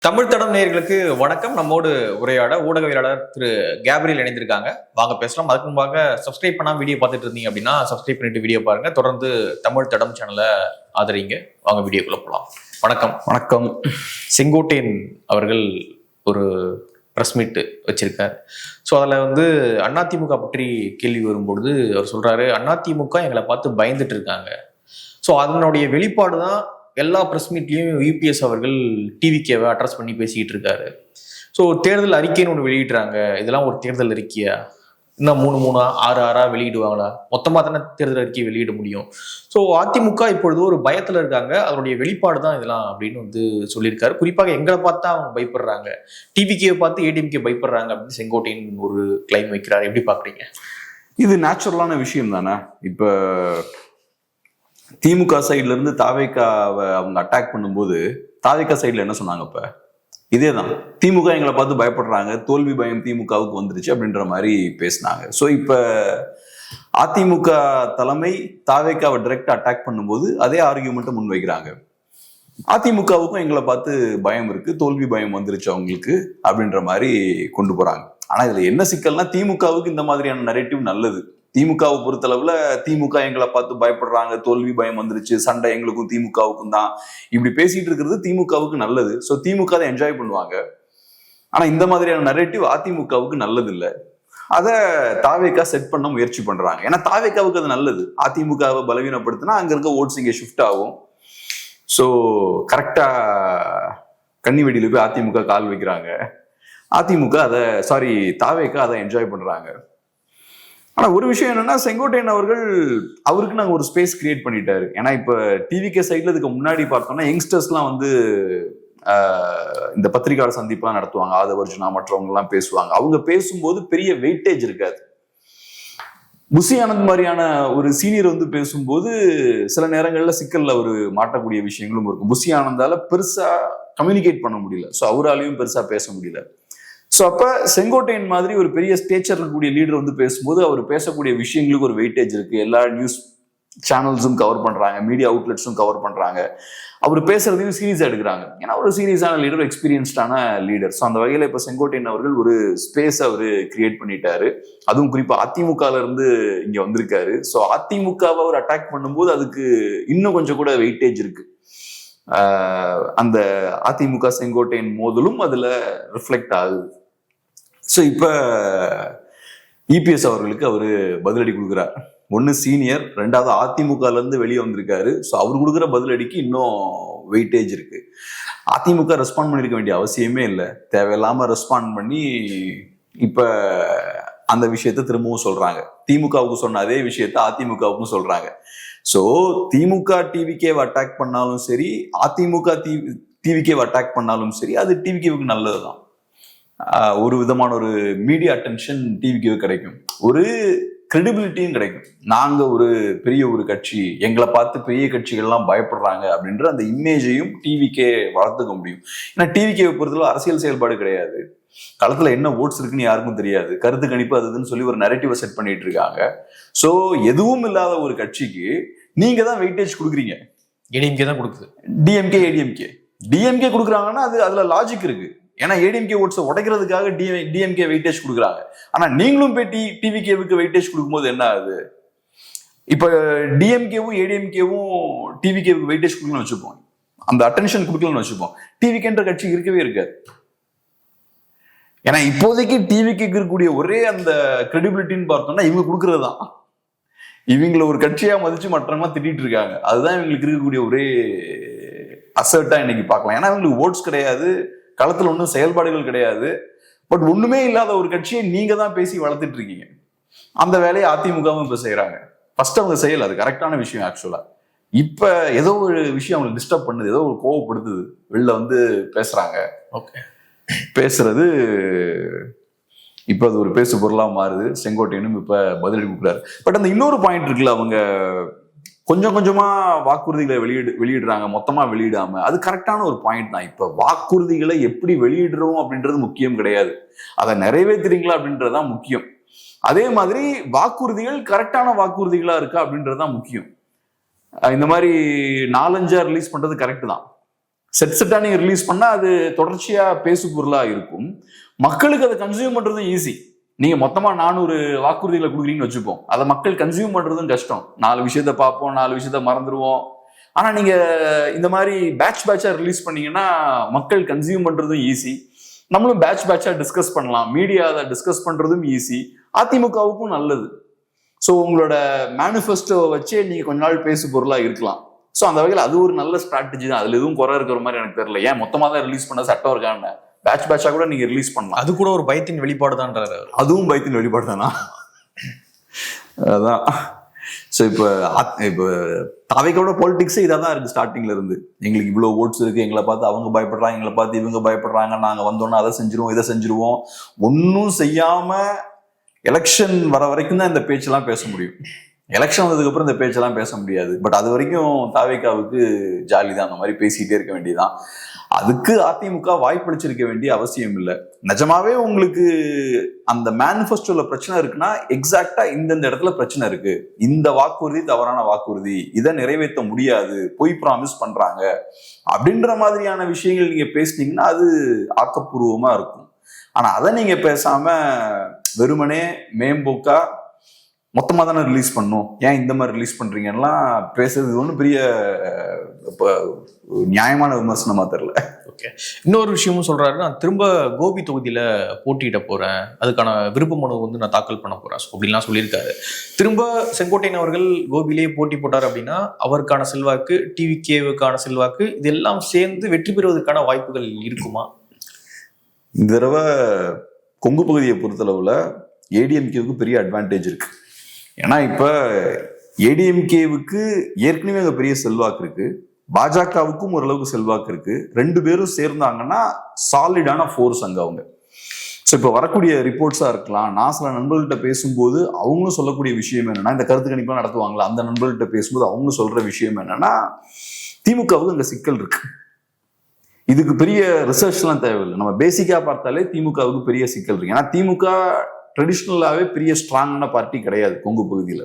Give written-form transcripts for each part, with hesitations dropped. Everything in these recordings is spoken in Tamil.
தமிழ் தடம் நேயர்களுக்கு வணக்கம். நம்மோடு உரையாட ஊடகவியலாளர் திரு கேப்ரியல் இணைந்திருக்காங்க. வாங்க பேசலாம். அதுக்கு முன்பாக சப்ஸ்கிரைப் பண்ணாம வீடியோ பார்த்துட்டு இருந்தீங்க அப்படின்னா சப்ஸ்கிரைப் பண்ணிட்டு வீடியோ பாருங்க. தொடர்ந்து தமிழ் தடம் சேனலை ஆதரிங்க. வாங்க வீடியோக்குள்ள போகலாம். வணக்கம். வணக்கம். செங்கோட்டையன் அவர்கள் ஒரு ப்ரெஸ் மீட் வச்சிருக்காரு. ஸோ அதில் அதிமுக பற்றி கேள்வி வரும்பொழுது அவர் சொல்றாரு, அதிமுக எங்களை பார்த்து பயந்துட்டு இருக்காங்க. ஸோ அதனுடைய வெளிப்பாடு தான் எல்லா ப்ரெஸ் மீட்லையும் யூபிஎஸ் அவர்கள் டிவிகேவை அட்ரஸ் பண்ணி பேசிக்கிட்டு இருக்காரு. ஸோ தேர்தல் அறிக்கைன்னு ஒன்று வெளியிடுறாங்க. இதெல்லாம் ஒரு தேர்தல் அறிக்கையா? இன்னும் 3 6 வெளியிடுவாங்களா? மொத்தமாக தானே தேர்தல் அறிக்கையை வெளியிட முடியும். ஸோ அதிமுக இப்பொழுது ஒரு பயத்தில் இருக்காங்க. அதனுடைய வெளிப்பாடு தான் இதெல்லாம் அப்படின்னு சொல்லியிருக்காரு. குறிப்பாக எங்களை பார்த்தா அவங்க பயப்படுறாங்க, டிவிகேவை பார்த்து ஏடிஎம்கே பயப்படுறாங்க அப்படின்னு செங்கோட்டையன் ஒரு கிளைம் வைக்கிறார். எப்படி பார்க்குறீங்க? இது நேச்சுரலான விஷயம் தானே. இப்போ திமுக சைட்ல இருந்து தாவேக்காவை அவங்க அட்டாக் பண்ணும்போது தாவேக்கா சைட்ல என்ன சொன்னாங்க? இப்ப இதேதான், திமுக எங்களை பார்த்து பயப்படுறாங்க, தோல்வி பயம் திமுகவுக்கு வந்துருச்சு அப்படின்ற மாதிரி பேசினாங்க. ஸோ இப்ப அதிமுக தலைமை தாவேக்காவை டைரக்டா அட்டாக் பண்ணும்போது அதே ஆர்கியூமெண்ட்டை முன் வைக்கிறாங்க. அதிமுகவுக்கும் எங்களை பார்த்து பயம் இருக்கு, தோல்வி பயம் வந்துருச்சு அவங்களுக்கு அப்படின்ற மாதிரி கொண்டு போறாங்க. ஆனா இதுல என்ன சிக்கல்னா, திமுகவுக்கு இந்த மாதிரியான நரேட்டிவ் நல்லது. திமுகவை பொறுத்தளவுல திமுக எங்களை பார்த்து பயப்படுறாங்க, தோல்வி பயம் வந்துருச்சு, சண்டை எங்களுக்கும் திமுகவுக்கும் தான், இப்படி பேசிட்டு இருக்கிறது திமுகவுக்கு நல்லது. ஸோ திமுக அதை என்ஜாய் பண்ணுவாங்க. ஆனா இந்த மாதிரியான நரேட்டிவ் அதிமுகவுக்கு நல்லது இல்லை. அதை தாவேக்கா செட் பண்ண முயற்சி பண்றாங்க. ஏன்னா தாவேக்காவுக்கு அது நல்லது. அதிமுகவை பலவீனப்படுத்தினா அங்க இருக்க ஓட்ஸ் இங்கே ஷிஃப்ட் ஆகும். ஸோ கரெக்டா கன்னிவெடியில போய் அதிமுக கால் வைக்கிறாங்க. தாவேக்கா அதை என்ஜாய் பண்றாங்க. ஆனா ஒரு விஷயம் என்னன்னா, செங்கோட்டையன் அவருக்கு நாங்க ஒரு ஸ்பேஸ் கிரியேட் பண்ணிட்டாரு. ஏன்னா இப்ப டிவிகே சைட்ல இதுக்கு முன்னாடி பார்த்தோம்னா யங்ஸ்டர்ஸ்லாம் இந்த பத்திரிகையாளர் சந்திப்பெல்லாம் நடத்துவாங்க. ஆதவர்ஜுனா மற்றவங்க எல்லாம் பேசுவாங்க. அவங்க பேசும்போது பெரிய வெயிட்டேஜ் இருக்காது. புசி ஆனந்த் மாதிரியான ஒரு சீனியர் பேசும்போது சில நேரங்கள்ல சிக்கல்ல ஒரு மாட்டக்கூடிய விஷயங்களும் இருக்கும். புசி ஆனந்தால பெருசா கம்யூனிகேட் பண்ண முடியல. ஸோ அவராலையும் பெருசா பேச முடியல. ஸோ அப்ப செங்கோட்டையன் மாதிரி ஒரு பெரிய ஸ்டேச்சர் இருக்கக்கூடிய லீடர் பேசும்போது அவர் பேசக்கூடிய விஷயங்களுக்கு ஒரு வெயிட்டேஜ் இருக்கு. எல்லா நியூஸ் சேனல்ஸும் கவர் பண்றாங்க, மீடியா அவுட்லெட்ஸும் கவர் பண்றாங்க. அவர் பேசுறதையும் சீரியஸா எடுக்கிறாங்க. ஏன்னா ஒரு சீரியஸான லீடர், எக்ஸ்பீரியன்ஸ்டான லீடர். ஸோ அந்த வகையில இப்ப செங்கோட்டையன் அவர்கள் ஒரு ஸ்பேஸ் அவரு கிரியேட் பண்ணிட்டாரு. அதுவும் குறிப்பா அதிமுகல இருந்து இங்க வந்திருக்காரு. ஸோ அதிமுகவை அவர் அட்டாக் பண்ணும்போது அதுக்கு இன்னும் கொஞ்சம் கூட வெயிட்டேஜ் இருக்கு. அந்த அதிமுக செங்கோட்டையன் மோதலும் அதுல ரிஃப்ளெக்ட் ஆகுது. ஸோ இப்ப இபிஎஸ் அவர்களுக்கு அவரு பதிலடி கொடுக்குறார். ஒன்னு சீனியர், ரெண்டாவது அதிமுகல இருந்து வெளியே வந்திருக்காரு. ஸோ அவர் கொடுக்குற பதிலடிக்கு இன்னும் வெயிட்டேஜ் இருக்கு. அதிமுக ரெஸ்பாண்ட் பண்ணிருக்க வேண்டிய அவசியமே இல்லை. தேவையில்லாம ரெஸ்பாண்ட் பண்ணி இப்ப அந்த விஷயத்த திரும்பவும் சொல்றாங்க. திமுகவுக்கு சொன்ன அதே விஷயத்த அதிமுகவுக்கும் சொல்றாங்க. ஸோ திமுக டிவிகேவை அட்டாக் பண்ணாலும் சரி, அதிமுக டிவிகேவை அட்டாக் பண்ணாலும் சரி, அது டிவிகேவுக்கு நல்லதுதான். ஒரு விதமான ஒரு மீடியா அட்டென்ஷன் டிவிக்கு கிடைக்கும், ஒரு கிரெடிபிலிட்டியும் கிடைக்கும். நாங்க ஒரு பெரிய ஒரு கட்சி, எங்களை பார்த்து பெரிய கட்சிகள்லாம் பயப்படுறாங்க அப்படின்ற அந்த இமேஜையும் டிவிக்கே வளர்த்துக்க முடியும். ஏன்னா டிவிக்கே பொறுத்தவரை அரசியல் செயல்பாடு கிடையாது. களத்துல என்ன ஓட்ஸ் இருக்குன்னு யாருக்கும் தெரியாது. கருத்து கணிப்பு அதுன்னு சொல்லி ஒரு நரேட்டிவை செட் பண்ணிட்டு இருக்காங்க. ஸோ எதுவும் இல்லாத ஒரு கட்சிக்கு நீங்க தான் வெயிட்டேஜ் கொடுக்குறீங்க. ஏடிஎம்கே தான் கொடுக்குது. டிஎம்கே கொடுக்குறாங்கன்னா அதுல லாஜிக் இருக்கு. ஏன்னா ஏடிஎம்கே ஓட்ஸை உடைக்கிறதுக்காக டிஎம்கே வெயிட்டேஜ் கொடுக்குறாங்க. ஆனா நீங்களும் போய் டிவிகேவுக்கு வெயிட்டேஜ் கொடுக்கும்போது என்ன ஆகுது? இப்ப டிஎம்கேவும் ஏடிஎம்கேவும் டிவிகேவுக்கு வெயிட்டேஜ் கொடுக்கணும்னு வச்சுப்போம், அந்த அட்டென்ஷன் கொடுக்கலன்னு வச்சுப்போம். டிவிகேன்ற கட்சி இருக்கவே இருக்காது. ஏன்னா இப்போதைக்கு டிவிக்கு இருக்கக்கூடிய ஒரே அந்த கிரெடிபிலிட்டின்னு பார்த்தோம்னா இவங்க கொடுக்கறது தான். இவங்களை ஒரு கட்சியா மதிச்சு மற்றவங்க திட்டிட்டு இருக்காங்க. அதுதான் இவங்களுக்கு இருக்கக்கூடிய ஒரே அசர்ட்டா இன்னைக்கு பார்க்கலாம். ஏன்னா இவங்களுக்கு ஓட்ஸ் கிடையாது, களத்துல ஒன்றும் செயல்பாடுகள் கிடையாது. பட் ஒண்ணுமே இல்லாத ஒரு கட்சியை நீங்க தான் பேசி வளர்த்துட்டு இருக்கீங்க. அந்த வேலையை அதிமுகவும் இப்ப செய்யறாங்க. ஃபர்ஸ்ட் அவங்க செய்யல, அது கரெக்டான விஷயம். ஆக்சுவலா இப்ப ஏதோ ஒரு விஷயம் அவங்களுக்கு டிஸ்டர்ப் பண்ணுது, ஏதோ ஒரு கோவப்படுத்துது, வெளில பேசுறாங்க. ஓகே, பேசுறது இப்ப அது ஒரு பேசு பொருளா மாறுது. செங்கோட்டையனும் இப்ப பதிலடி கொடுக்குறாரு. பட் அந்த இன்னொரு பாயிண்ட் இருக்குல்ல, அவங்க கொஞ்சம் கொஞ்சமா வாக்குறுதிகளை வெளியிடுறாங்க, மொத்தமா வெளியிடாம. அது கரெக்டான ஒரு பாயிண்ட் தான். இப்ப வாக்குறுதிகளை எப்படி வெளியிடுறோம் அப்படின்றது முக்கியம் கிடையாது, அதை நிறைவேற்றுறீங்களா அப்படின்றதுதான் முக்கியம். அதே மாதிரி வாக்குறுதிகள் கரெக்டான வாக்குறுதிகளா இருக்கா அப்படின்றதுதான் முக்கியம். இந்த மாதிரி 4-5 ரிலீஸ் பண்றது கரெக்ட் தான். செட்டா நீங்க ரிலீஸ் பண்ணா அது தொடர்ச்சியா பேசு பொருளா இருக்கும். மக்களுக்கு அதை கன்சியூம் பண்றதும் ஈஸி. நீங்க மொத்தமா 400 வாக்குறுதிகளை கொடுக்குறீங்கன்னு வச்சுப்போம், அதை மக்கள் கன்சியூம் பண்றதும் கஷ்டம். 4 விஷயத்த பார்ப்போம், 4 விஷயத்த மறந்துடுவோம். ஆனா நீங்க இந்த மாதிரி பேட்சா ரிலீஸ் பண்ணீங்கன்னா மக்கள் கன்சியூம் பண்றதும் ஈஸி. நம்மளும் பேட்சா டிஸ்கஸ் பண்ணலாம், மீடியா அதை டிஸ்கஸ் பண்றதும் ஈஸி, அதிமுகவுக்கும் நல்லது. ஸோ உங்களோட மேனிஃபெஸ்டோவை வச்சே நீங்க கொஞ்ச நாள் பேசு பொருளா இருக்கலாம். ஸோ அந்த வகையில் அது ஒரு நல்ல ஸ்ட்ராட்டஜி தான். அதுல எதுவும் குறை இருக்கிற மாதிரி எனக்கு தெரியல. ஏன் மொத்தமாக தான் ரிலீஸ் பண்ண சட்டம் இருக்கான்னு பேட்சா கூட நீங்க ரிலீஸ் பண்ணலாம். அது கூட ஒரு பயத்தின் வெளிப்பாடு தான்றாரு. அதுவும் பயத்தின் வெளிப்பாடு தானா? அதான். ஸோ இப்போ தாவேக்காவோட பாலிடிக்ஸே இதாக தான் இருக்கு ஸ்டார்டிங்ல இருந்து. எங்களுக்கு இவ்வளோ ஓட்ஸ் இருக்கு, எங்களை பார்த்து அவங்க பயப்படுறாங்க, எங்களை பார்த்து இவங்க பயப்படுறாங்க, நாங்க வந்தோன்னா அதை செஞ்சிருவோம், இதை செஞ்சிருவோம். ஒன்றும் செய்யாம எலெக்ஷன் வர வரைக்கும் தான் இந்த பேச்செல்லாம் பேச முடியும். எலெக்ஷன் வந்ததுக்கு அப்புறம் இந்த பேச்செல்லாம் பேச முடியாது. பட் அது வரைக்கும் தாவேக்காவுக்கு ஜாலி தான், அந்த மாதிரி பேசிக்கிட்டே இருக்க வேண்டியதான். அதுக்கு அதிமுக வாய்ப்பளிச்சிருக்க வேண்டிய அவசியம் இல்லை. நிஜமாவே உங்களுக்கு அந்த மேனிஃபெஸ்டோல பிரச்சனை இருக்குன்னா எக்ஸாக்டா இந்தந்த இடத்துல பிரச்சனை இருக்கு, இந்த வாக்குறுதி தவறான வாக்குறுதி, இதை நிறைவேற்ற முடியாது, பொய் ப்ராமிஸ் பண்றாங்க அப்படின்ற மாதிரியான விஷயங்கள் நீங்க பேசுனீங்கன்னா அது ஆக்கப்பூர்வமா இருக்கும். ஆனா அதை நீங்க பேசாம வெறுமனே மேம்போக்கா மொத்தமா தானே ரிலீஸ் பண்ணும், ஏன் இந்த மாதிரி ரிலீஸ் பண்றீங்கன்னா பேசுறது ஒன்றும் பெரிய நியாயமான விமர்சனமா தெரியல. ஓகே, இன்னொரு விஷயமும் சொல்றாரு, நான் திரும்ப கோபி தொகுதியில போட்டியிட போறேன், அதுக்கான விருப்ப மனு வந்து நான் தாக்கல் பண்ண போறேன் அப்படின்லாம் சொல்லியிருக்காரு. திரும்ப செங்கோட்டையன் அவர்கள் கோபிலேயே போட்டி போட்டார் அப்படின்னா அவருக்கான செல்வாக்கு, டிவிகேவுக்கான செல்வாக்கு, இதெல்லாம் சேர்ந்து வெற்றி பெறுவதற்கான வாய்ப்புகள் இருக்குமா? இந்த தடவை கொங்கு பகுதியை பொறுத்தளவுல ஏடிஎம்கேவுக்கு பெரிய அட்வான்டேஜ் இருக்கு. ஏன்னா இப்ப ஏடிஎம்கேவுக்கு ஏற்கனவே அங்க பெரிய செல்வாக்கு இருக்கு, பாஜகவுக்கும் ஓரளவுக்கு செல்வாக்கு இருக்கு. 2 பேரும் சேர்ந்தாங்கன்னா சாலிடான ஃபோர்ஸ் அங்க அவங்க. ஸோ இப்போ வரக்கூடிய ரிப்போர்ட்ஸா இருக்கலாம், நான் சில நண்பர்கள்ட்ட பேசும்போது அவங்களும் சொல்லக்கூடிய விஷயம் என்னன்னா, இந்த கருத்து கணிப்பெல்லாம் நடத்துவாங்களா, அந்த நண்பர்கள்ட்ட பேசும்போது அவங்களும் சொல்ற விஷயம் என்னன்னா, திமுகவுக்கு அங்க சிக்கல் இருக்கு. இதுக்கு பெரிய ரிசர்ச்லாம் தேவையில்லை, நம்ம பேசிக்கா பார்த்தாலே திமுகவுக்கு பெரிய சிக்கல் இருக்கு. ஏன்னா திமுக ட்ரெடிஷ்னலாவே பெரிய ஸ்ட்ராங்கான பார்ட்டி கிடையாது கொங்கு பகுதியில.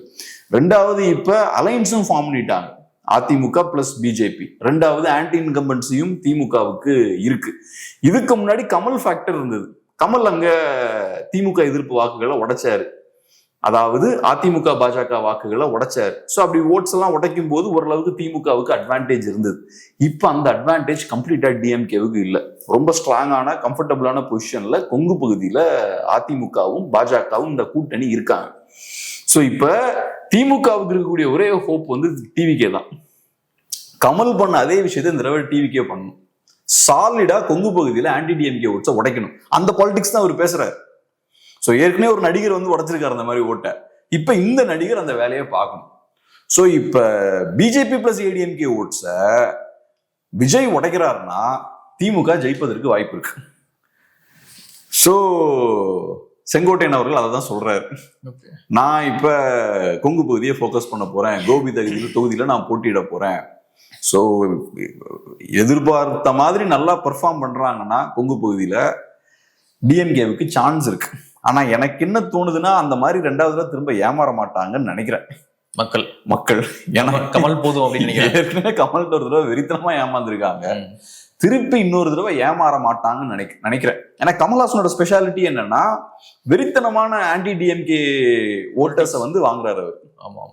2வது இப்ப அலையன்ஸும் ஃபார்ம் பண்ணிட்டாங்க, அதிமுக பிளஸ் பிஜேபி. 2வது ஆன்டி இன்கம்பன்சியும் திமுகவுக்கு இருக்கு. இதுக்கு முன்னாடி கமல் ஃபேக்டர் இருந்தது. கமல் அங்க திமுக எதிர்ப்பு வாக்குகளை உடைச்சாரு, அதாவது அதிமுக பாஜக வாக்குகளை உடைச்சாரு. ஸோ அப்படி ஓட்ஸ் எல்லாம் உடைக்கும் போது ஓரளவுக்கு திமுகவுக்கு அட்வான்டேஜ் இருந்தது. இப்போ அந்த அட்வான்டேஜ் கம்ப்ளீட்டா டிஎம்கேவுக்கு இல்லை. ரொம்ப ஸ்ட்ராங்கான கம்ஃபர்டபுளான பொசிஷன்ல கொங்கு பகுதியில அதிமுகவும் பாஜகவும் இந்த கூட்டணி இருக்காங்க. ஸோ இப்ப திமுகவுக்கு இருக்கக்கூடிய ஒரே ஹோப் வந்து டிவிகே தான். கமல் பண்ண அதே விஷயத்தை இந்த தடவை டிவிகே பண்ணணும். சாலிடா கொங்கு பகுதியில ஆன்டி டிஎம்கே ஓட்ஸை உடைக்கணும். அந்த பாலிடிக்ஸ் தான் அவர் பேசுறாரு. ஸோ ஏற்கனவே ஒரு நடிகர் வந்து உடைச்சிருக்காரு அந்த மாதிரி ஓட்டை, இப்ப இந்த நடிகர் அந்த வேலையை பார்க்கணும். ஸோ இப்ப பிஜேபி பிளஸ் ஏடிஎம்கே ஓட்ஸை விஜய் உடைக்கிறாருன்னா திமுக ஜெயிப்பதற்கு வாய்ப்பு இருக்கு. ஸோ செங்கோட்டையன் அவர்கள் அதை தான் சொல்றாரு, நான் இப்ப கொங்கு பகுதியை ஃபோக்கஸ் பண்ண போறேன், கோபி தொகுதியில நான் போட்டியிட போறேன். ஸோ எதிர்பார்த்த மாதிரி நல்லா பெர்ஃபார்ம் பண்றாங்கன்னா கொங்கு பகுதியில டிஎம்கேவுக்கு சான்ஸ் இருக்கு. ஆனா எனக்கு என்ன தோணுதுன்னா, அந்த மாதிரி 2வது திரும்ப ஏமாற மாட்டாங்கன்னு நினைக்கிறேன் மக்கள். ஏன்னா கமல் போதும் அப்படின்னு ஏற்கனவே கமல்கிட்ட ஒரு தடவை வெறித்தனமா ஏமாந்துருக்காங்க, திருப்பி இன்னொரு தடவை ஏமாற மாட்டாங்கன்னு நினைக்கிறேன். ஏன்னா கமல்ஹாசனோட ஸ்பெஷாலிட்டி என்னன்னா, வெறித்தனமான ஆன்டி டிஎம்கே ஓட்டர்ஸை வந்து வாங்குறாரு அவர். ஆமா,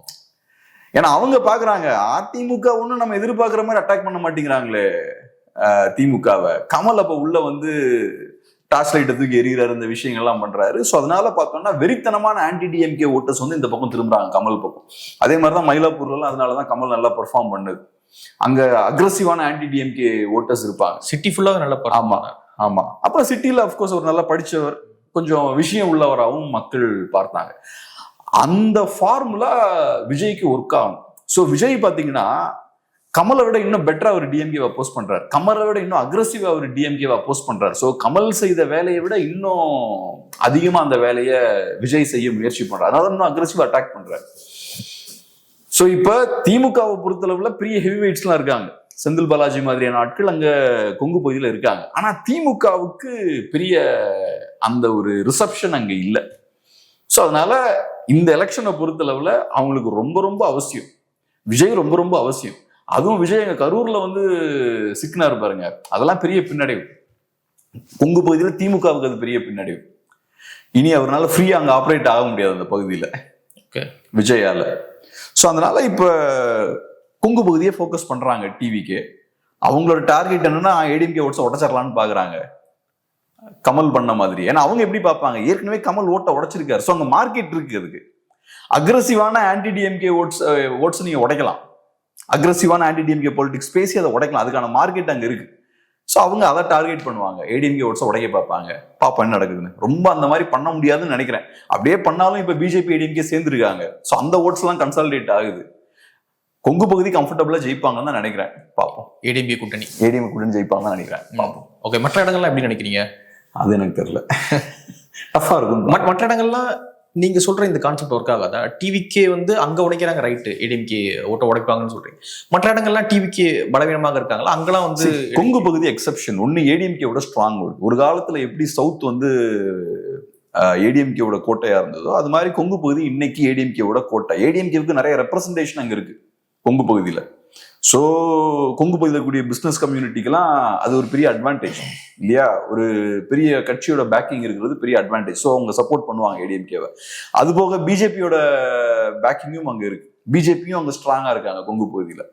ஏன்னா அவங்க பாக்குறாங்க அதிமுக ஒன்னும் நம்ம எதிர்பார்க்கிற மாதிரி அட்டாக் பண்ண மாட்டேங்கிறாங்களே திமுகவை. கமல் அப்ப உள்ள வந்து டார்ச் லைட்டை தூக்கி எறிகிறாரு, இந்த விஷயங்கள்லாம் பண்றாரு. ஸோ அதனால பார்த்தோம்னா வெறித்தனமான ஆன்டி டிஎம்கே ஓட்டர்ஸ் வந்து இந்த பக்கம் திரும்புறாங்க கமல் பக்கம். அதே மாதிரிதான் மயிலாப்பூர்லாம், அதனாலதான் கமல் நல்லா பெர்ஃபார்ம் பண்ணுது. அங்க அக்ரெசிவான ஆன்டி டிஎம்கே ஓட்டர்ஸ் இருப்பாங்க, சிட்டி ஃபுல்லாக நல்லா. ஆமா. அப்புறம் சிட்டில அப்கோர்ஸ் ஒரு நல்லா படிச்சவர், கொஞ்சம் விஷயம் உள்ளவராகவும் மக்கள் பார்த்தாங்க. அந்த ஃபார்முலா விஜய்க்கு ஒர்க் ஆகும். ஸோ விஜய் பாத்தீங்கன்னா கமலை விட இன்னும் பெட்டரா ஒரு டிஎம்கேவை அப்போஸ் பண்றாரு, கமலை விட இன்னும் அக்ரெசிவா ஒரு டிஎம்கேவை அப்போஸ் பண்றாரு. ஸோ கமல் செய்த வேலையை விட இன்னும் அதிகமா அந்த வேலையை விஜய் செய்ய முயற்சி பண்றாரு, அதனால இன்னும் அக்ரெசிவா அட்டாக் பண்றாரு. ஸோ இப்ப திமுகவை பொறுத்தளவுல பெரிய ஹெவி வெயிட்ஸ்லாம் இருக்காங்க, செந்தில் பாலாஜி மாதிரியான ஆட்கள் அங்க கொங்கு பகுதியில இருக்காங்க. ஆனா திமுகவுக்கு பெரிய அந்த ஒரு ரிசப்ஷன் அங்க இல்லை. ஸோ அதனால இந்த எலெக்ஷனை பொறுத்தளவுல அவங்களுக்கு ரொம்ப ரொம்ப அவசியம், விஜய் ரொம்ப ரொம்ப அவசியம். அதுவும் விஜய் எங்க கரூர்ல வந்து சிக்கினாரு பாருங்க, அதெல்லாம் பெரிய பின்னடைவு. கொங்கு பகுதியில திமுகவுக்கு அது பெரிய பின்னடைவு. இனி அவரால் ஃப்ரீயா அங்க ஆப்ரேட் ஆக முடியாது அந்த பகுதியில விஜயால. ஸோ அதனால இப்ப கொங்கு பகுதியை ஃபோக்கஸ் பண்றாங்க டிவிக்கு. அவங்களோட டார்கெட் என்னன்னா ஏடிஎம்கே ஓட்ஸை உடச்சிடலான்னு பாக்குறாங்க, கமல் பண்ண மாதிரி. ஏன்னா அவங்க எப்படி பார்ப்பாங்க, ஏற்கனவே கமல் ஓட்டை உடைச்சிருக்காரு. ஸோ அங்க மார்க்கெட் இருக்கு. அதுக்கு அக்ரெசிவான ஆன்டி டிஎம்கே ஓட்ஸ் நீங்க உடைக்கலாம், அக்ரெசிவான ஆன்டி டிஎம்கே பாலிடிக்ஸ் பேசி அதை உடைக்கலாம், அதுக்கான மார்க்கெட் அங்க இருக்கு. ஸோ அவங்க அதை டார்கெட் பண்ணுவாங்க, ஏடிஎம்கே ஓட்ஸை உடைக்க பார்ப்பாங்க. பாப்பா என்ன நடக்குதுன்னு. ரொம்ப அந்த மாதிரி பண்ண முடியாதுன்னு நினைக்கிறேன். அப்படியே பண்ணாலும் இப்ப பிஜேபி ஏடிஎம்கே சேர்ந்துருக்காங்க. ஸோ அந்த ஓட்ஸ் எல்லாம் கன்சாலிடேட் ஆகுது. கொங்கு பகுதி கம்ஃபர்டபுளா ஜெயிப்பாங்கன்னு தான் நினைக்கிறேன். பார்ப்போம். ஏடிஎம்கே கூட்டணி ஜெயிப்பாங்கன்னு நினைக்கிறேன். பார்ப்போம். ஓகே, மற்ற இடங்கள்லாம் எப்படி நினைக்கிறீங்க? அது எனக்கு தெரியல, டஃபா இருக்கும். மற்ற இடங்கள்லாம் நீங்க சொல்ற இந்த கான்செப்ட் ஒர்க் ஆகாதா? டிவிக்கே வந்து அங்க உடைக்கிறாங்க, ரைட்டு, ஏடிஎம்கே ஓட்ட உடைப்பாங்கன்னு சொல்றீங்க. மற்ற இடங்கள்லாம் டிவிக்கே பலவீனமாக இருக்காங்களா? அங்கெல்லாம் வந்து கொங்கு பகுதி எக்ஸெப்ஷன். ஒன்னு ஏடிஎம்கேவோட ஸ்ட்ராங். ஒரு காலத்துல எப்படி சவுத் வந்து ஏடிஎம்கேவோட கோட்டையா இருந்ததோ அது மாதிரி கொங்கு பகுதி இன்னைக்கு ஏடிஎம்கேவோட கோட்டை. ஏடிஎம்கேவுக்கு நிறைய ரெப்ரசன்டேஷன் அங்க இருக்கு கொங்கு பகுதியில. ஸோ கொங்கு பகுதியில் கூடிய பிஸ்னஸ் கம்யூனிட்டிக்கெல்லாம் அது ஒரு பெரிய அட்வான்டேஜ் இல்லையா? ஒரு பெரிய கட்சியோட பேக்கிங் இருக்கிறது பெரிய அட்வான்டேஜ். ஸோ அவங்க சப்போர்ட் பண்ணுவாங்க ஏடிஎம்கேவை. அது போக பிஜேபியோட பேக்கிங்கும் அங்க இருக்கு. பிஜேபியும் அங்க ஸ்ட்ராங்கா இருக்காங்க கொங்கு பகுதியில.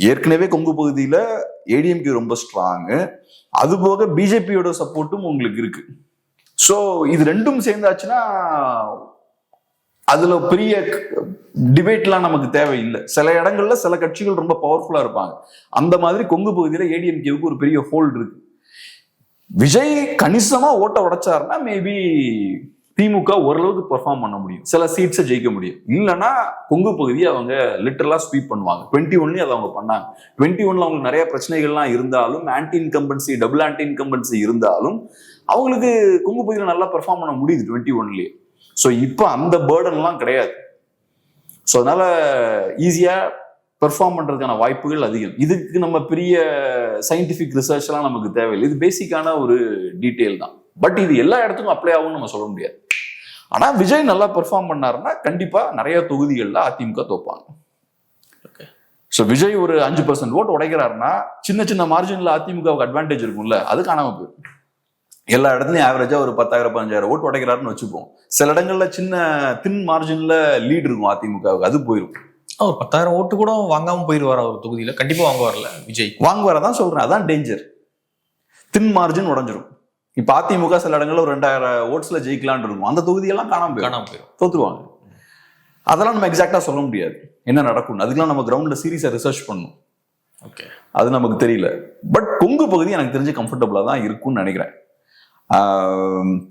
ஏற்கனவே கொங்கு பகுதியில ஏடிஎம்கே ரொம்ப ஸ்ட்ராங்கு, அது போக பிஜேபியோட சப்போர்ட்டும் உங்களுக்கு இருக்கு. ஸோ இது ரெண்டும் சேர்ந்தாச்சுன்னா அதுல பெரிய டிபேட்லாம் நமக்கு தேவையில்லை. சில இடங்கள்ல சில கட்சிகள் ரொம்ப பவர்ஃபுல்லா இருப்பாங்க. அந்த மாதிரி கொங்கு பகுதியில ஏடிஎம்கேவுக்கு ஒரு பெரிய ஹோல்டு இருக்கு. விஜய் கணிசமா ஓட்ட உடைச்சாருன்னா மேபி திமுக ஓரளவுக்கு பெர்ஃபார்ம் பண்ண முடியும், சில சீட்ஸை ஜெயிக்க முடியும். இல்லைன்னா கொங்கு பகுதியை அவங்க லிட்டரலா ஸ்வீப் பண்ணுவாங்க. 21 அதை அவங்க பண்ணாங்க. 21 அவங்களுக்கு நிறைய பிரச்சனைகள்லாம் இருந்தாலும், anti incumbency, double anti incumbency இருந்தாலும் அவங்களுக்கு கொங்கு பகுதியில் நல்லா பெர்ஃபார்ம் பண்ண முடியுது 21லயே. ஸோ இப்போ அந்த பேர்டன்லாம் கிடையாது. ஸோ அதனால ஈஸியா பெர்ஃபார்ம் பண்றதுக்கான வாய்ப்புகள் அதிகம். இதுக்கு நம்ம பெரிய சயின்டிபிக் ரிசர்ச் எல்லாம் நமக்கு தேவையில்லை. இது பேசிக்கான ஒரு டீட்டெயில் தான். பட் இது எல்லா இடத்துக்கும் அப்ளை ஆகும்னு நம்ம சொல்ல முடியாது. ஆனா விஜய் நல்லா பெர்ஃபார்ம் பண்ணாருன்னா கண்டிப்பா நிறைய தொகுதிகளில் அதிமுக தோப்பாங்க. ஸோ விஜய் ஒரு 5% ஓட்டு உடைக்கிறாருன்னா சின்ன சின்ன மார்ஜின்ல அதிமுகவுக்கு அட்வான்டேஜ் இருக்கும்ல, அது காணாம போயிடும். எல்லா இடத்துலயும் ஆவரேஜா ஒரு 10,000 15,000 ஓட்டு உடைக்கிறாருன்னு வச்சுப்போம். சில இடங்கள்ல சின்ன தின் மார்ஜின்ல லீட் இருக்கும் அதிமுகவுக்கு, அது போயிடும். ஒரு 10,000 ஓட்டு கூட வாங்காம போயிடுவார். ஒரு தொகுதியில கண்டிப்பா வாங்குவார்ல விஜய். வாங்குவாரதான் சொல்றேன், அதான் டேஞ்சர். தின் மார்ஜின் உடஞ்சிரும். இப்ப அதிமுக சில இடங்கள்ல ஒரு 2,000 ஓட்ஸ்ல ஜெயிக்கலான் இருக்கும், அந்த தொகுதியெல்லாம் காணாம போயிடும், தோத்துருவாங்க. அதெல்லாம் நம்ம எக்ஸாக்டா சொல்ல முடியாது என்ன நடக்கும். அதுக்கெல்லாம் நம்ம கிரவுண்ட்ல சீரியஸா ரிசர்ச் பண்ணணும். ஓகே, அது நமக்கு தெரியல. பட் கொங்கு பகுதி எனக்கு தெரிஞ்சு கம்ஃபர்டபுளா தான் இருக்கும்னு நினைக்கிறேன்.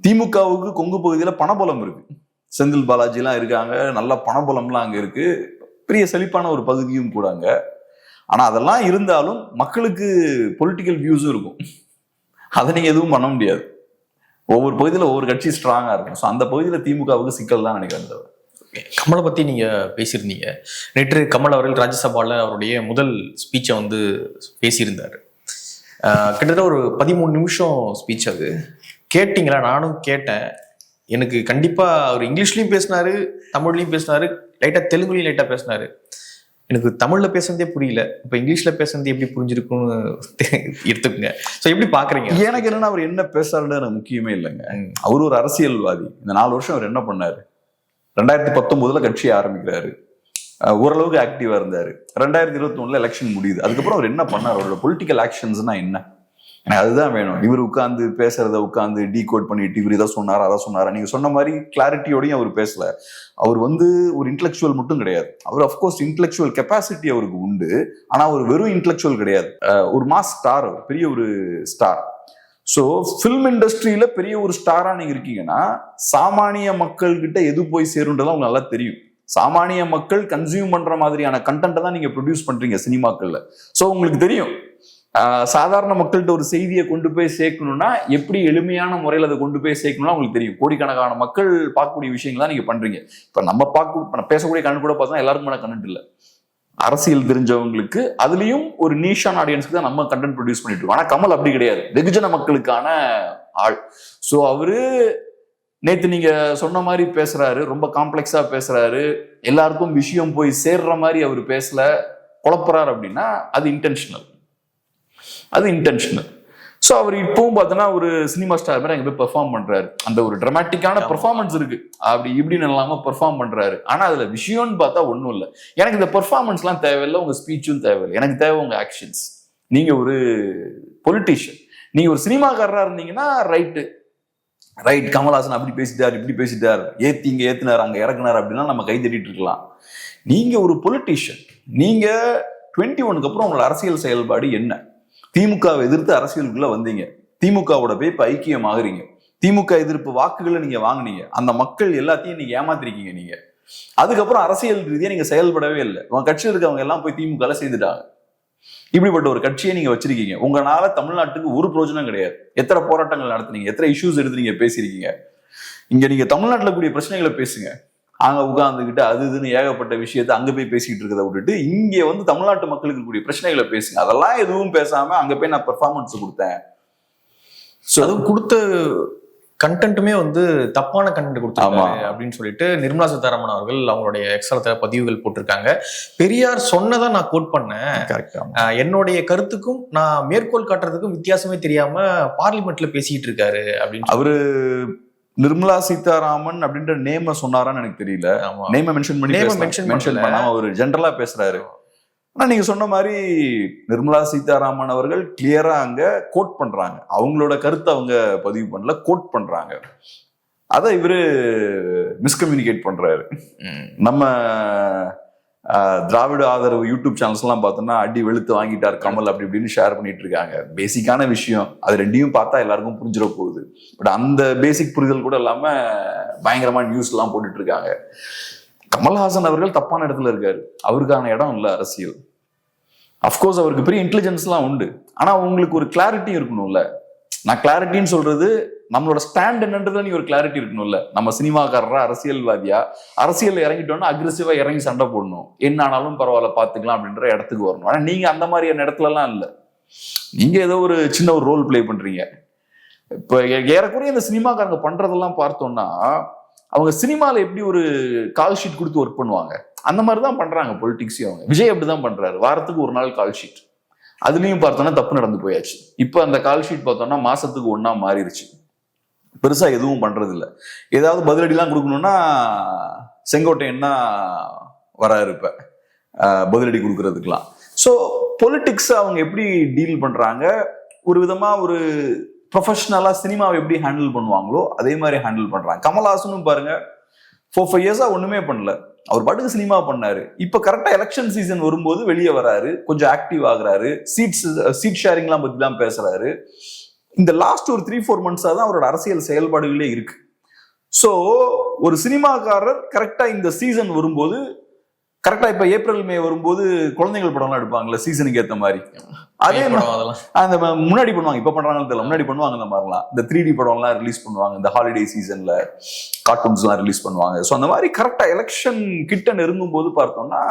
திமுகவுக்கு கொங்கு பகுதியில பணபலம் இருக்கு. செந்தில் பாலாஜி எல்லாம் இருக்காங்க, நல்ல பணபலம்லாம் அங்க இருக்கு, பெரிய செழிப்பான ஒரு பகுதியும் கூட அங்க. ஆனா அதெல்லாம் இருந்தாலும் மக்களுக்கு பொலிட்டிக்கல் வியூஸும் இருக்கும், அதை நீங்க எதுவும் பண்ண முடியாது. ஒவ்வொரு பகுதியில ஒவ்வொரு கட்சி ஸ்ட்ராங்கா இருக்கும். ஸோ அந்த பகுதியில திமுகவுக்கு சிக்கல் தான் நினைக்கிறேன். கமலை பத்தி நீங்க பேசியிருந்தீங்க. நேற்று கமல் அவர்கள் ராஜ்யசபால அவருடைய முதல் ஸ்பீச்சை வந்து பேசியிருந்தாரு. கிட்டத்தட்ட ஒரு 13 நிமிஷம் ஸ்பீச். அது கேட்டீங்களா? நானும் கேட்டேன். எனக்கு கண்டிப்பா அவர் இங்கிலீஷ்லயும் பேசினாரு, தமிழ்லயும் பேசினாரு, லைட்டா தெலுங்குலயும் லைட்டா பேசினாரு. எனக்கு தமிழ்ல பேசுறதே புரியல, இப்ப இங்கிலீஷ்ல பேசுறது எப்படி புரிஞ்சிருக்கும்னு எடுத்துக்கோங்க. ஸோ எப்படி பாக்குறீங்க? எனக்கு என்னன்னா அவர் என்ன பேசுறாருன்னு எனக்கு முக்கியமே இல்லைங்க. அவர் ஒரு அரசியல்வாதி. இந்த 4 வருஷம் அவர் என்ன பண்ணாரு? 2019 கட்சியை ஆரம்பிக்கிறாரு, ஓரளவுக்கு ஆக்டிவா இருந்தாரு. 2021 எலெக்ஷன் முடியுது. அதுக்கப்புறம் அவர் என்ன பண்ணார்? அவரோட பொலிட்டிக்கல் ஆக்ஷன்ஸ்னா என்ன? எனக்கு அதுதான் வேணும். இவர் உட்காந்து பேசுறத உட்காந்து டீகோட் பண்ணிட்டு இவர் இதை சொன்னாரா அதை சொன்னாரா, நீங்க சொன்ன மாதிரி கிளாரிட்டியோடையும் அவர் பேசல. அவர் வந்து ஒரு இன்டெலெக்சுவல் மட்டும் கிடையாது. அவர் அஃப்கோர்ஸ் இன்டெலெக்சுவல் கெப்பாசிட்டி அவருக்கு உண்டு, ஆனா அவர் வெறும் இன்டெலெக்சுவல் கிடையாது. ஒரு மாஸ் ஸ்டார், பெரிய ஒரு ஸ்டார். ஸோ ஃபில்ம் இண்டஸ்ட்ரியில பெரிய ஒரு ஸ்டாரா நீங்க இருக்கீங்கன்னா சாமானிய மக்கள் கிட்ட எது போய் சேருன்றதா உங்களுக்கு நல்லா தெரியும். சாமானிய மக்கள் கன்சியூம் பண்ற மாதிரியான கண்டென்ட்டை தான் நீங்க ப்ரொடியூஸ் பண்றீங்க சினிமாக்கள்ல. ஸோ உங்களுக்கு தெரியும் சாதாரண மக்கள்கிட்ட ஒரு செய்தியை கொண்டு போய் சேர்க்கணும்னா எப்படி எளிமையான முறையில் அதை கொண்டு போய் சேர்க்கணும்னா உங்களுக்கு தெரியும். கோடிக்கணக்கான மக்கள் பார்க்கக்கூடிய விஷயங்கள் தான் நீங்க பண்றீங்க. இப்ப நம்ம பேசக்கூடிய கண்ணு கூட பார்த்தா எல்லாருக்குமான கண்டென்ட் இல்லை. அரசியல் தெரிஞ்சவங்களுக்கு அதுலயும் ஒரு நீஷான ஆடியன்ஸ்க்கு தான் நம்ம கண்டென்ட் ப்ரொடியூஸ் பண்ணிட்டு இருக்கோம். ஆனா கமல் அப்படி கிடையாது, வெகுஜன மக்களுக்கான ஆள். ஸோ அவரு நேத்து நீங்க சொன்ன மாதிரி பேசுறாரு, ரொம்ப காம்ப்ளெக்ஸா பேசுறாரு, எல்லாருக்கும் விஷயம் போய் சேர்ற மாதிரி அவர் பேசல. குழப்பறாரு அப்படின்னா அது இன்டென்ஷனல். ஸோ அவர் இப்பவும் பார்த்தோன்னா ஒரு சினிமா ஸ்டார் மாதிரி அங்கே போய் பெர்ஃபார்ம் பண்றாரு. அந்த ஒரு ட்ராமாட்டிக்கான பெர்ஃபார்மன்ஸ் இருக்கு, அப்படி இப்படின்னு இல்லாம பெர்ஃபார்ம் பண்றாரு. ஆனா அதுல விஷயம்னு பார்த்தா ஒன்றும் இல்லை. எனக்கு இந்த பெர்ஃபார்மன்ஸ்லாம் தேவையில்லை, உங்க ஸ்பீச்சும் தேவையில்லை, எனக்கு தேவை உங்க ஆக்ஷன்ஸ். நீங்க ஒரு பொலிட்டீஷியன், நீங்க ஒரு சினிமாக்காரராக இருந்தீங்கன்னா ரைட் கமல்ஹாசன் அப்படி பேசிட்டார் இப்படி பேசிட்டார், இங்க ஏத்துனார் அங்க இறக்குனார் அப்படின்னா நம்ம கை தட்டிட்டு இருக்கலாம். நீங்க ஒரு பொலிட்டீஷியன், நீங்க 21க்கு அப்புறம் உங்களோட அரசியல் செயல்பாடு என்ன? திமுகவை எதிர்த்து அரசியலுக்குள்ள வந்தீங்க, திமுகவோட போய் இப்ப ஐக்கியம் ஆகுறீங்க, திமுக எதிர்ப்பு வாக்குகளை நீங்க வாங்கினீங்க, அந்த மக்கள் எல்லாத்தையும் நீங்க ஏமாத்திருக்கீங்க. நீங்க அதுக்கப்புறம் அரசியல் ரீதியா நீங்க செயல்படவே இல்லை. உங்க கட்சியில் இருக்கவங்க எல்லாம் போய் திமுக சேர்ந்துட்டாங்க. இப்படிப்பட்ட ஒரு கட்சியை நீங்க வச்சிருக்கீங்க. உங்களால தமிழ்நாட்டுக்கு ஒரு பிரயோஜனம் கிடையாது. எத்தனை போராட்டங்கள் நடத்துனீங்க, எத்தனை இஷ்யூஸ் எடுத்து நீங்க பேசிருக்கீங்க. இங்க நீங்க தமிழ்நாட்டுல கூடிய பிரச்சனைகளை பேசுங்க, அங்க உட்கார்ந்துகிட்டு அது இதுன்னு ஏகப்பட்ட விஷயத்த அங்க போய் பேசிட்டு இருக்கிறத விட்டுட்டு இங்க வந்து தமிழ்நாட்டு மக்களுக்கு கூடிய பிரச்சனைகளை பேசுங்க. அதெல்லாம் எதுவும் பேசாம அங்க போய் நான் பெர்ஃபார்மன்ஸ் கொடுத்தேன். அதுவும் கொடுத்த கண்டென்ட்டுமே வந்து தப்பான கண்டென்ட் கொடுத்தாங்க அப்படின்னு சொல்லிட்டு நிர்மலா சீதாராமன் அவர்கள் அவங்களுடைய எக்ஸலத்துல பதிவுகள் போட்டிருக்காங்க. பெரியார் சொன்னதை நான் கோட் பண்ணேன், என்னுடைய கருத்துக்கும் நான் மேற்கோள் காட்டுறதுக்கும் வித்தியாசமே தெரியாம பார்லிமெண்ட்ல பேசிட்டு இருக்காரு அப்படின்னு அவரு நிர்மலா சீதாராமன் அப்படின்ற நேம சொன்னாரான்னு எனக்கு தெரியல. நேம மென்ஷன் பண்ணாம அவர் ஜெனரலா பேசுறாரு. ஆனா நீங்க சொன்ன மாதிரி நிர்மலா சீதாராமன் அவர்கள் கிளியரா அங்க கோட் பண்றாங்க, அவங்களோட கருத்தை அவங்க பதிவு பண்ணல, கோட் பண்றாங்க. அதை இவரு மிஸ்கம்யூனிகேட் பண்றாரு. நம்ம திராவிட ஆதரவு யூடியூப் சேனல்ஸ் எல்லாம் பார்த்தோம்னா அடி வெளுத்து வாங்கிட்டார் கமல் அப்படி இப்படின்னு ஷேர் பண்ணிட்டு இருக்காங்க. பேசிக்கான விஷயம் அது ரெண்டையும் பார்த்தா எல்லாருக்கும் புரிஞ்சிட போகுது. பட் அந்த பேசிக் புரிதல் கூட இல்லாம பயங்கரமா நியூஸ் எல்லாம் போட்டுட்டு இருக்காங்க. கமல்ஹாசன் அவர்கள் தப்பான இடத்துல இருக்காரு, அவருக்கான இடம் இல்லை அரசியல். அப்கோர்ஸ் அவருக்கு பெரிய இன்டெலிஜென்ஸ் எல்லாம் உண்டு, ஆனா உங்களுக்கு ஒரு கிளாரிட்டி இருக்கணும்ல. நான் கிளாரிட்டின்னு சொல்றது நம்மளோட ஸ்டாண்ட் என்னன்றதுல நீ ஒரு கிளாரிட்டி இருக்கணும்ல. நம்ம சினிமாக்காரரா அரசியல்வாதியா அரசியல் இறங்கிட்டோம்னா அக்ரெசிவா இறங்கி சண்டை போடணும், என்ன ஆனாலும் பரவாயில்ல பாத்துக்கலாம் அப்படின்ற இடத்துக்கு வரணும். ஆனா நீங்க அந்த மாதிரியான இடத்துல எல்லாம் இல்ல. நீங்க ஏதோ ஒரு சின்ன ஒரு ரோல் பிளே பண்றீங்க. இப்ப ஏறக்குறைய இந்த சினிமாக்காரங்க பண்றதெல்லாம் பார்த்தோம்னா அவங்க சினிமால எப்படி ஒரு கால் ஷீட் கொடுத்து ஒர்க் பண்ணுவாங்க அந்த மாதிரிதான் பண்றாங்க பொலிட்டிக்ஸையும். அவங்க விஜய் அப்படிதான் பண்றாரு, வாரத்துக்கு ஒரு நாள் கால் ஷீட். அதுலயும் பார்த்தோம்னா தப்பு நடந்து போயாச்சு. இப்ப அந்த கால் ஷீட் பார்த்தோம்னா மாசத்துக்கு ஒன்னா மாறிடுச்சு. பெருசா எதுவும் பண்றது இல்லை. ஏதாவது பதிலடி எல்லாம் கொடுக்கணும்னா செங்கோட்டையன்னா வராரு இப்ப பதிலடி கொடுக்கறதுக்கெல்லாம். ஸோ பொலிட்டிக்ஸ் அவங்க எப்படி டீல் பண்றாங்க, ஒரு விதமா ஒரு ப்ரொஃபஷனலா சினிமாவை எப்படி ஹேண்டில் பண்ணுவாங்களோ அதே மாதிரி ஹேண்டில் பண்றாங்க. கமல்ஹாசனும் பாருங்க 4-5 இயர்ஸா ஒண்ணுமே பண்ணல, அவர் பாட்டுக்கு சினிமா பண்ணாரு. இப்ப கரெக்டா எலெக்ஷன் சீசன் வரும்போது வெளியே வராரு, கொஞ்சம் ஆக்டிவ் ஆகுறாரு, சீட் ஷேரிங் எல்லாம் பத்தி எல்லாம் பேசுறாரு. இந்த லாஸ்ட் ஒரு 3-4 மந்த்ஸா தான் அவரோட அரசியல் செயல்பாடுகளே இருக்கு. சோ ஒரு சினிமாக்காரர் கரெக்டா இந்த சீசன் வரும்போது, கரெக்டா இப்ப ஏப்ரல் மே வரும்போது குழந்தைகள் படம் எல்லாம் எடுப்பாங்கல்ல சீசனுக்கு ஏத்த மாதிரி, அதே அந்த முன்னாடி பண்ணுவாங்க, இப்ப பண்றாங்கன்னு தெரியல, முன்னாடி பண்ணுவாங்க. இந்த மாதிரிலாம் இந்த 3D படம் எல்லாம் ரிலீஸ் பண்ணுவாங்க, இந்த ஹாலிடே சீசன்ல கார்ட்டூன்ஸ் எல்லாம் ரிலீஸ் பண்ணுவாங்க. ஸோ அந்த மாதிரி கரெக்டா எலெக்ஷன் கிட்ட நெருங்கும் போது பார்த்தோம்னா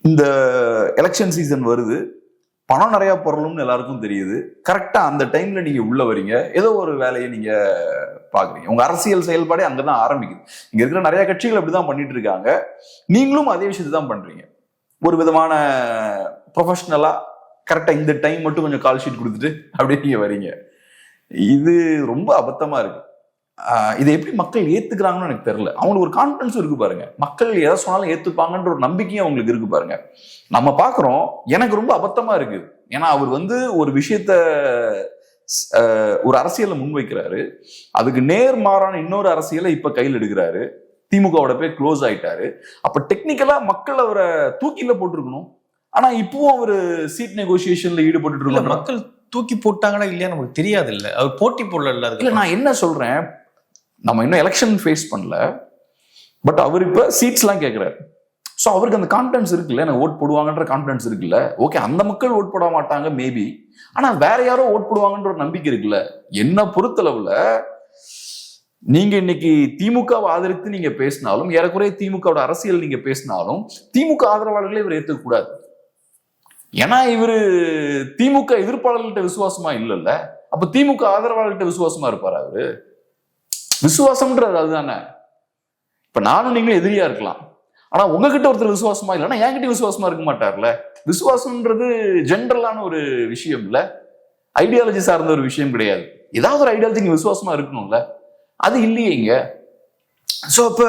இந்த எலெக்ஷன் சீசன் வருது, பணம் நிறைய பொருளும்னு எல்லாருக்கும் தெரியுது. கரெக்டா அந்த டைம்ல நீங்க உள்ள வரீங்க, ஏதோ ஒரு வேலையை நீங்க பாக்குறீங்க. உங்க அரசியல் செயல்பாடே அங்கதான் ஆரம்பிக்குது. இங்க இருக்கிற நிறைய கட்சிகள் அப்படிதான் பண்ணிட்டு இருக்காங்க, நீங்களும் அதே விஷயத்தை தான் பண்றீங்க. ஒரு விதமான ப்ரொஃபஷனலா கரெக்டா இந்த டைம் மட்டும் கொஞ்சம் கால் ஷீட் கொடுத்துட்டு அப்படியே நீங்க வரீங்க. இது ரொம்ப அபத்தமா இருக்கு. இதை எப்படி மக்கள் ஏத்துக்கிறாங்கன்னு எனக்கு தெரியல. அவங்களுக்கு ஒரு கான்பிடன்ஸும் இருக்கு பாருங்க, மக்கள் எதை சொன்னாலும் ஏத்துப்பாங்கன்ற ஒரு நம்பிக்கையும் அவங்களுக்கு இருக்கு பாருங்க. நம்ம பாக்குறோம், எனக்கு ரொம்ப அபத்தமா இருக்கு. ஏன்னா அவர் வந்து ஒரு விஷயத்த ஒரு அரசியலை முன்வைக்கிறாரு, அதுக்கு நேர்மாறான இன்னொரு அரசியலை இப்ப கையில் எடுக்கிறாரு, திமுகவோட போய் க்ளோஸ் ஆயிட்டாரு. அப்ப டெக்னிக்கலா மக்கள் அவரை தூக்கில போட்டிருக்கணும். ஆனா இப்பவும் அவரு சீட் நெகோசியேஷன்ல ஈடுபட்டு இருக்க மக்கள் தூக்கி போட்டாங்கன்னா இல்லையா நமக்கு தெரியாது. இல்ல அவர் போட்டி போடல. இல்ல நான் என்ன சொல்றேன், நம்ம இன்னும் எலெக்ஷன் ஃபேஸ் பண்ணல, பட் அவர் இப்ப சீட்ஸ் எல்லாம் கேட்கிறாரு. ஸோ அவருக்கு அந்த கான்பிடன்ஸ் இருக்குல்ல, எனக்கு ஓட் போடுவாங்கன்ற கான்பிடன்ஸ் இருக்குல்ல. ஓகே, அந்த மக்கள் ஓட் போட மாட்டாங்க மேபி, ஆனா வேற யாரோ ஓட் போடுவாங்கன்ற ஒரு நம்பிக்கை இருக்குல்ல. என்ன பொறுத்தளவுல நீங்க இன்னைக்கு திமுகவை ஆதரித்து நீங்க பேசினாலும், ஏறக்குறைய திமுகவோட அரசியல் நீங்க பேசினாலும், திமுக ஆதரவாளர்களே இவர் ஏத்துக்க கூடாது. ஏன்னா இவரு திமுக எதிர்ப்பாளர்கள்ட்ட விசுவாசமா இல்லைல்ல, அப்ப திமுக ஆதரவாளர்கிட்ட விசுவாசமா இருப்பாரு அவரு. விசுவாசம்ன்றது அதுதானே. இப்ப நானும் நீங்களும் எதிரியா இருக்கலாம், ஆனா உங்ககிட்ட ஒருத்தர் விசுவாசமா இல்லைன்னா என்கிட்ட விசுவாசமா இருக்க மாட்டார்ல. விசுவாசம்ன்றது ஜென்ரலான ஒரு விஷயம் இல்ல, ஐடியாலஜி சார்ந்த ஒரு விஷயம் கிடையாது. ஏதாவது ஒரு ஐடியாலஜி நீங்க விசுவாசமா இருக்கணும்ல, அது இல்லையே இங்க. சோ அப்ப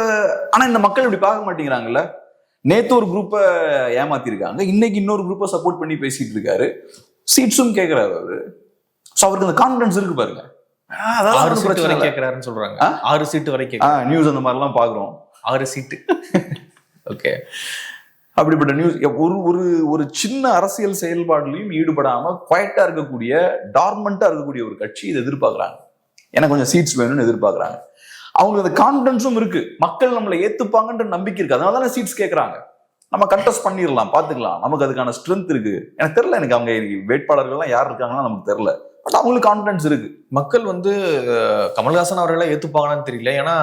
ஆனா இந்த மக்கள் இப்படி பார்க்க மாட்டேங்கிறாங்கல்ல. நேத்து ஒரு குரூப்பை ஏமாத்திருக்காங்க, இன்னைக்கு இன்னொரு குரூப்பை சப்போர்ட் பண்ணி பேசிட்டு இருக்காரு, சீட்ஸும் கேட்கிறாரு அவரு. சோ அவருக்கு அந்த கான்பிடன்ஸ் இருக்கு பாருங்க. 6 சீட்டு வரை கேட்கிறாருன்னு சொல்றாங்க. 6 சீட்டு வரை நியூஸ் அந்த மாதிரி எல்லாம் பாக்குறோம். 6 சீட்டு. ஓகே. அப்படிப்பட்ட நியூஸ். ஒரு ஒரு சின்ன அரசியல் செயல்பாடுலையும் ஈடுபடாம குவைட்டா இருக்கக்கூடிய, டார்மெண்டா இருக்கக்கூடிய ஒரு கட்சி இதை எதிர்பார்க்கறாங்க. எனக்கு கொஞ்சம் சீட்ஸ் வேணும்னு எதிர்பார்க்கறாங்க. அவங்களுக்கு அந்த கான்பிடன்ஸும் இருக்கு, மக்கள் நம்மளை ஏத்துப்பாங்கன்ற நம்பிக்கை இருக்கு, அதனால சீட்ஸ் கேட்கறாங்க. நம்ம கண்டெஸ்ட் பண்ணிடலாம், பாத்துக்கலாம், நமக்கு அதுக்கான ஸ்ட்ரென்த் இருக்கு. எனக்கு தெரியல, எனக்கு அவங்க வேட்பாளர்கள்லாம் யார் இருக்காங்கன்னா நமக்கு தெரியல, பட் அவங்களுக்கு கான்பிடன்ஸ் இருக்கு. மக்கள் வந்து கமல்ஹாசன் அவர்களை ஏத்துப்பாங்கன்னு தெரியல, ஏன்னா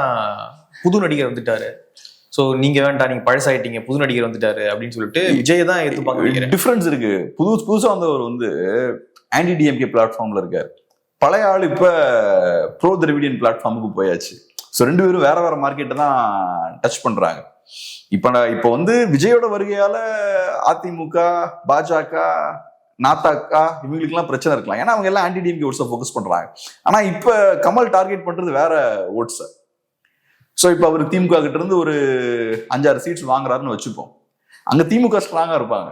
புது நடிகர் வந்துட்டாரு. சோ நீங்க வேண்டாம், நீங்க பழசாயிட்டீங்க, புது நடிகர் வந்துட்டாரு அப்படின்னு சொல்லிட்டு விஜய் தான் ஏத்துப்பாங்க. டிஃபரன்ஸ் இருக்கு. புதுசா வந்தவர் வந்து ஆன்டி டிஎம்கே பிளாட்ஃபார்ம்ல இருக்காரு, பழைய ஆள் இப்ப ப்ரோ திராவிடியன் பிளாட்ஃபார்முக்கு போயாச்சு. ஸோ 2 பேரும் வேற வேற மார்க்கெட்டை தான் டச் பண்றாங்க. இப்ப வந்து விஜயோட வருகையால அதிமுக, பாஜக, நாத்தாக்கா இவங்களுக்குலாம் பிரச்சனை இருக்கலாம், ஏன்னா அவங்க எல்லாம் ஆன்டி டிஎம்கே ஓட்ஸை ஃபோக்கஸ் பண்றாங்க. ஆனா இப்ப கமல் டார்கெட் பண்றது வேற ஓட்ஸை. ஸோ இப்ப அவர் திமுக கிட்ட இருந்து ஒரு 5-6 சீட்ஸ் வாங்குறாருன்னு வச்சுப்போம். அங்க திமுக ஸ்ட்ராங்கா இருப்பாங்க,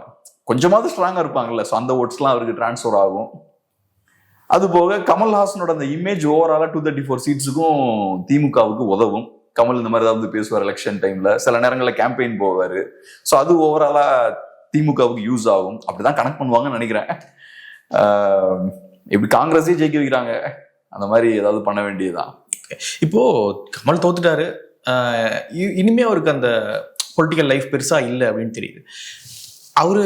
கொஞ்சமாவது ஸ்ட்ராங்கா இருப்பாங்கல்ல. ஸோ அந்த ஓட்ஸ்லாம் அவருக்கு டிரான்ஸ்ஃபர் ஆகும். அது போக கமல்ஹாசனோட அந்த இமேஜ் ஓவராலா 234 சீட்ஸுக்கும் திமுகவுக்கு உதவும். கமல் இந்த மாதிரி ஏதாவது பேசுவார் எலெக்ஷன் டைம்ல, சில நேரங்களில் கேம்பெயின் போவாரு. ஸோ அது ஓவராலா திமுகவுக்கு யூஸ் ஆகும். அப்படிதான் கனெக்ட் பண்ணுவாங்கன்னு நினைக்கிறேன். இப்படி காங்கிரஸே ஜெயிக்க வைக்கிறாங்க, அந்த மாதிரி ஏதாவது பண்ண வேண்டியதுதான். இப்போ கமல் தோத்துட்டாரு, இனிமே அவருக்கு அந்த பொலிட்டிக்கல் லைஃப் பெருசா இல்லை அப்படின்னு தெரியுது. அவரு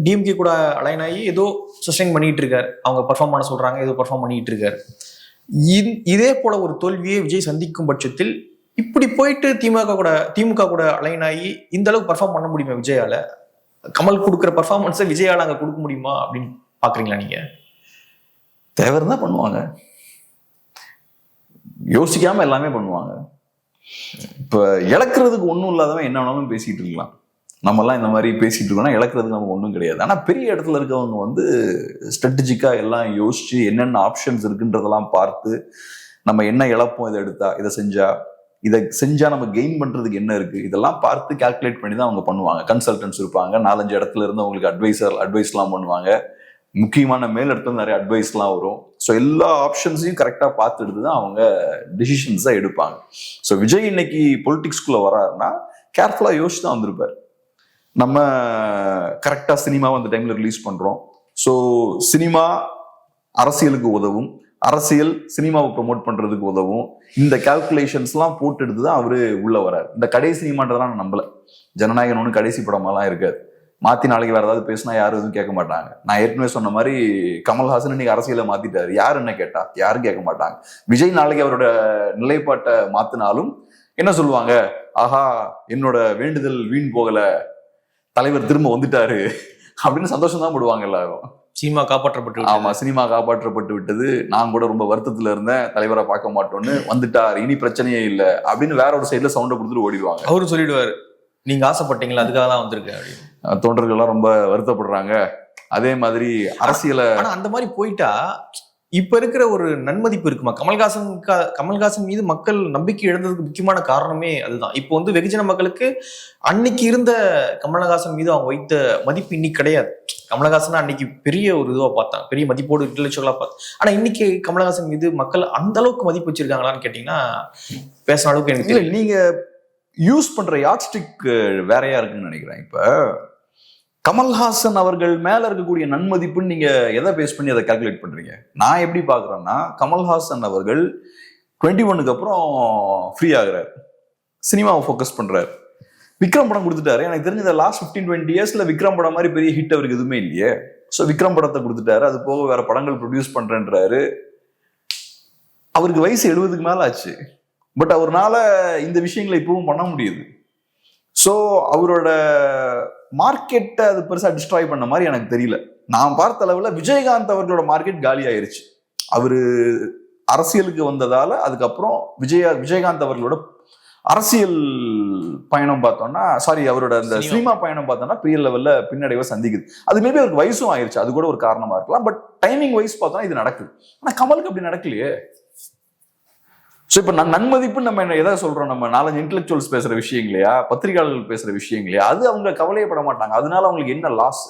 டிஎம்கே கூட அலைன் ஆகி ஏதோ சஸ்டைன் பண்ணிட்டு இருக்காரு, அவங்க பர்ஃபார்ம் பண்ண சொல்றாங்க, ஏதோ பர்ஃபார்ம் பண்ணிட்டு இருக்காரு. இதே போல ஒரு தோல்வியை விஜய் சந்திக்கும் பட்சத்தில் இப்படி போயிட்டு திமுக கூட அலைன் ஆகி இந்த அளவுக்கு பர்ஃபார்ம் பண்ண முடியுமா விஜயால? கமல் கொடுக்குற பர்ஃபார்மன்ஸை விஜயால அங்க கொடுக்க முடியுமா அப்படின்னு பாக்குறீங்களா நீங்க? தேவை தான் பண்ணுவாங்க, யோசிக்காம எல்லாமே பண்ணுவாங்க. இப்ப இழக்கிறதுக்கு ஒண்ணும் இல்லாதவன் என்ன வேணாலும் பேசிட்டு இருக்கலாம். நம்ம எல்லாம் இந்த மாதிரி பேசிட்டு இருக்கோம்னா இழக்கிறதுக்கு நமக்கு ஒன்றும் கிடையாது. ஆனா பெரிய இடத்துல இருக்கவங்க வந்து ஸ்ட்ராட்டஜிக்கா எல்லாம் யோசிச்சு என்னென்ன ஆப்ஷன்ஸ் இருக்குன்றதெல்லாம் பார்த்து, நம்ம என்ன இழப்போம் இதை எடுத்தா, இதை செஞ்சா நம்ம கெயின் பண்றதுக்கு என்ன இருக்கு, இதெல்லாம் பார்த்து கால்குலேட் பண்ணி தான் அவங்க பண்ணுவாங்க. கன்சல்டன்ஸ் இருப்பாங்க, 4-5 இடத்துல இருந்து அவங்களுக்கு அட்வைஸ்லாம் பண்ணுவாங்க. முக்கியமான மேல் இடத்துல நிறைய அட்வைஸ்லாம் வரும். ஸோ எல்லா ஆப்ஷன்ஸையும் கரெக்டாக பார்த்துட்டு தான் அவங்க டிசிஷன்ஸை எடுப்பாங்க. ஸோ விஜய் இன்னைக்கு பொலிட்டிக்ஸ்குள்ள வராருன்னா கேர்ஃபுல்லாக யோசிச்சு தான் வந்திருப்பார். நம்ம கரெக்டாக சினிமாவை அந்த டைம்ல ரிலீஸ் பண்றோம். ஸோ சினிமா அரசியலுக்கு உதவும், அரசியல் சினிமாவை ப்ரொமோட் பண்றதுக்கு உதவும். இந்த கால்குலேஷன்ஸ்லாம் போட்டு எடுத்து தான் அவரு உள்ள வராரு. இந்த கடைசி சினிமான்றதெல்லாம் நான் நம்பல. ஜனநாயகன் ஒன்று கடைசி படமெல்லாம் இருக்காது. மாத்தி நாளைக்கு வேற ஏதாவது பேசினா யாரும் எதுவும் கேட்க மாட்டாங்க. நான் ஏற்கனவே சொன்ன மாதிரி கமல்ஹாசன் இன்னைக்கு அரசியலை மாத்திட்டாரு, யார் என்ன கேட்டா யாரும் கேட்க மாட்டாங்க. விஜய் நாளைக்கு அவரோட நிலைப்பாட்டை மாத்தினாலும் என்ன சொல்லுவாங்க, ஆஹா என்னோட வேண்டுதல் வீண் போகல, தலைவர் திரும்ப வந்துட்டாரு அப்படின்னு சந்தோஷம் தான் போடுவாங்க எல்லாரும். சினிமா காப்பாற்றப்பட்டு, ஆமா சினிமா காப்பாற்றப்பட்டு விட்டது, நான் கூட ரொம்ப வருத்தத்துல இருந்தேன், தலைவரை பார்க்க மாட்டோன்னு வந்துட்டார், இனி பிரச்சனையே இல்லை அப்படின்னு வேற ஒரு சைட்ல சவுண்டை கொடுத்துட்டு ஓடிடுவாங்க. அவரு சொல்லிடுவாரு, நீங்க ஆசைப்பட்டீங்களா அதுக்காக தான் வந்திருக்கு அப்படின்னு. தொண்டர்கள் எல்லாம் ரொம்ப வருத்தப்படுறாங்க. அதே மாதிரி அரசியல அந்த மாதிரி போயிட்டா இப்ப இருக்கிற ஒரு நன்மதிப்பு இருக்குமா? கமல்ஹாசன் மீது மக்கள் நம்பிக்கை இழந்ததுக்கு முக்கியமான காரணமே அதுதான். இப்போ வந்து வெகுஜன மக்களுக்கு அன்னைக்கு இருந்த கமல்ஹாசன் மீது அவங்க வைத்த மதிப்பு இன்னைக்கு கிடையாது. கமல்ஹாசன் அன்னைக்கு பெரிய ஒரு இதுவா பார்த்தாங்க, பெரிய மதிப்போடு இன்டெலெக்சுவலா பார்த்தாங்க. ஆனா இன்னைக்கு கமல்ஹாசன் மீது மக்கள் அந்த அளவுக்கு மதிப்பு வச்சிருக்காங்களான்னு கேட்டீங்கன்னா பேசுற அளவுக்கு எனக்கு தெரியல. நீங்க யூஸ் பண்ற யாட்ஸ்டிக் வேறையா இருக்குன்னு நினைக்கிறேன். இப்ப கமல்ஹாசன் அவர்கள் மேல இருக்கக்கூடிய நன்மதிப்புன்னு நீங்க எதை பேஸ் பண்ணி அதை கால்குலேட் பண்றீங்க? நான் எப்படி பாக்குறேன்னா, கமல்ஹாசன் அவர்கள் 21க்கு அப்புறம் ஃப்ரீ ஆகுறாரு, சினிமாவை ஃபோக்கஸ் பண்றாரு, விக்ரம் படம் கொடுத்துட்டாரு. எனக்கு தெரிஞ்ச லாஸ்ட் 15-20 இயர்ஸ்ல விக்ரம் படம் மாதிரி பெரிய ஹிட் அவருக்கு எதுவுமே இல்லையே. ஸோ விக்ரம் படத்தை கொடுத்துட்டாரு, அது போக வேற படங்கள் ப்ரொடியூஸ் பண்றேன்றாரு. அவருக்கு வயசு 70க்கு மேல ஆச்சு, பட் அவர்னால இந்த விஷயங்களை இப்பவும் பண்ண முடியுது. ஸோ அவரோட மார்க்கெட்டை அது பெருசா டிஸ்ட்ராய் பண்ண மாதிரி எனக்கு தெரியல. நான் பார்த்த அளவுல விஜயகாந்த் அவர்களோட மார்க்கெட் காலி ஆயிருச்சு. அவரு அரசியலுக்கு வந்ததால அதுக்கப்புறம் விஜயகாந்த் அவர்களோட அரசியல் பயணம் பார்த்தோம்னா அவரோட அந்த சினிமா பயணம் பார்த்தோம்னா பெரிய லெவல்ல பின்னடைவை சந்திக்குது. அது மேபி அவருக்கு வயசும் ஆயிருச்சு, அது கூட ஒரு காரணமா இருக்கலாம். பட் டைமிங் வைஸ் பார்த்தோம்னா இது நடக்குது. ஆனா கமலுக்கு அப்படி நடக்கலையே. ஸோ இப்போ நன்மதிப்புன்னு நம்ம என்ன எதாவது சொல்றோம், நம்ம 4 இன்டெலெக்சுவல்ஸ் பேசுற விஷயம் இல்லையா, பத்திரிகையாளர்கள் பேசுற விஷயம் இல்லையா, அது அவங்க கவலையப்பட மாட்டாங்க. அதனால அவங்களுக்கு என்ன லாஸ்?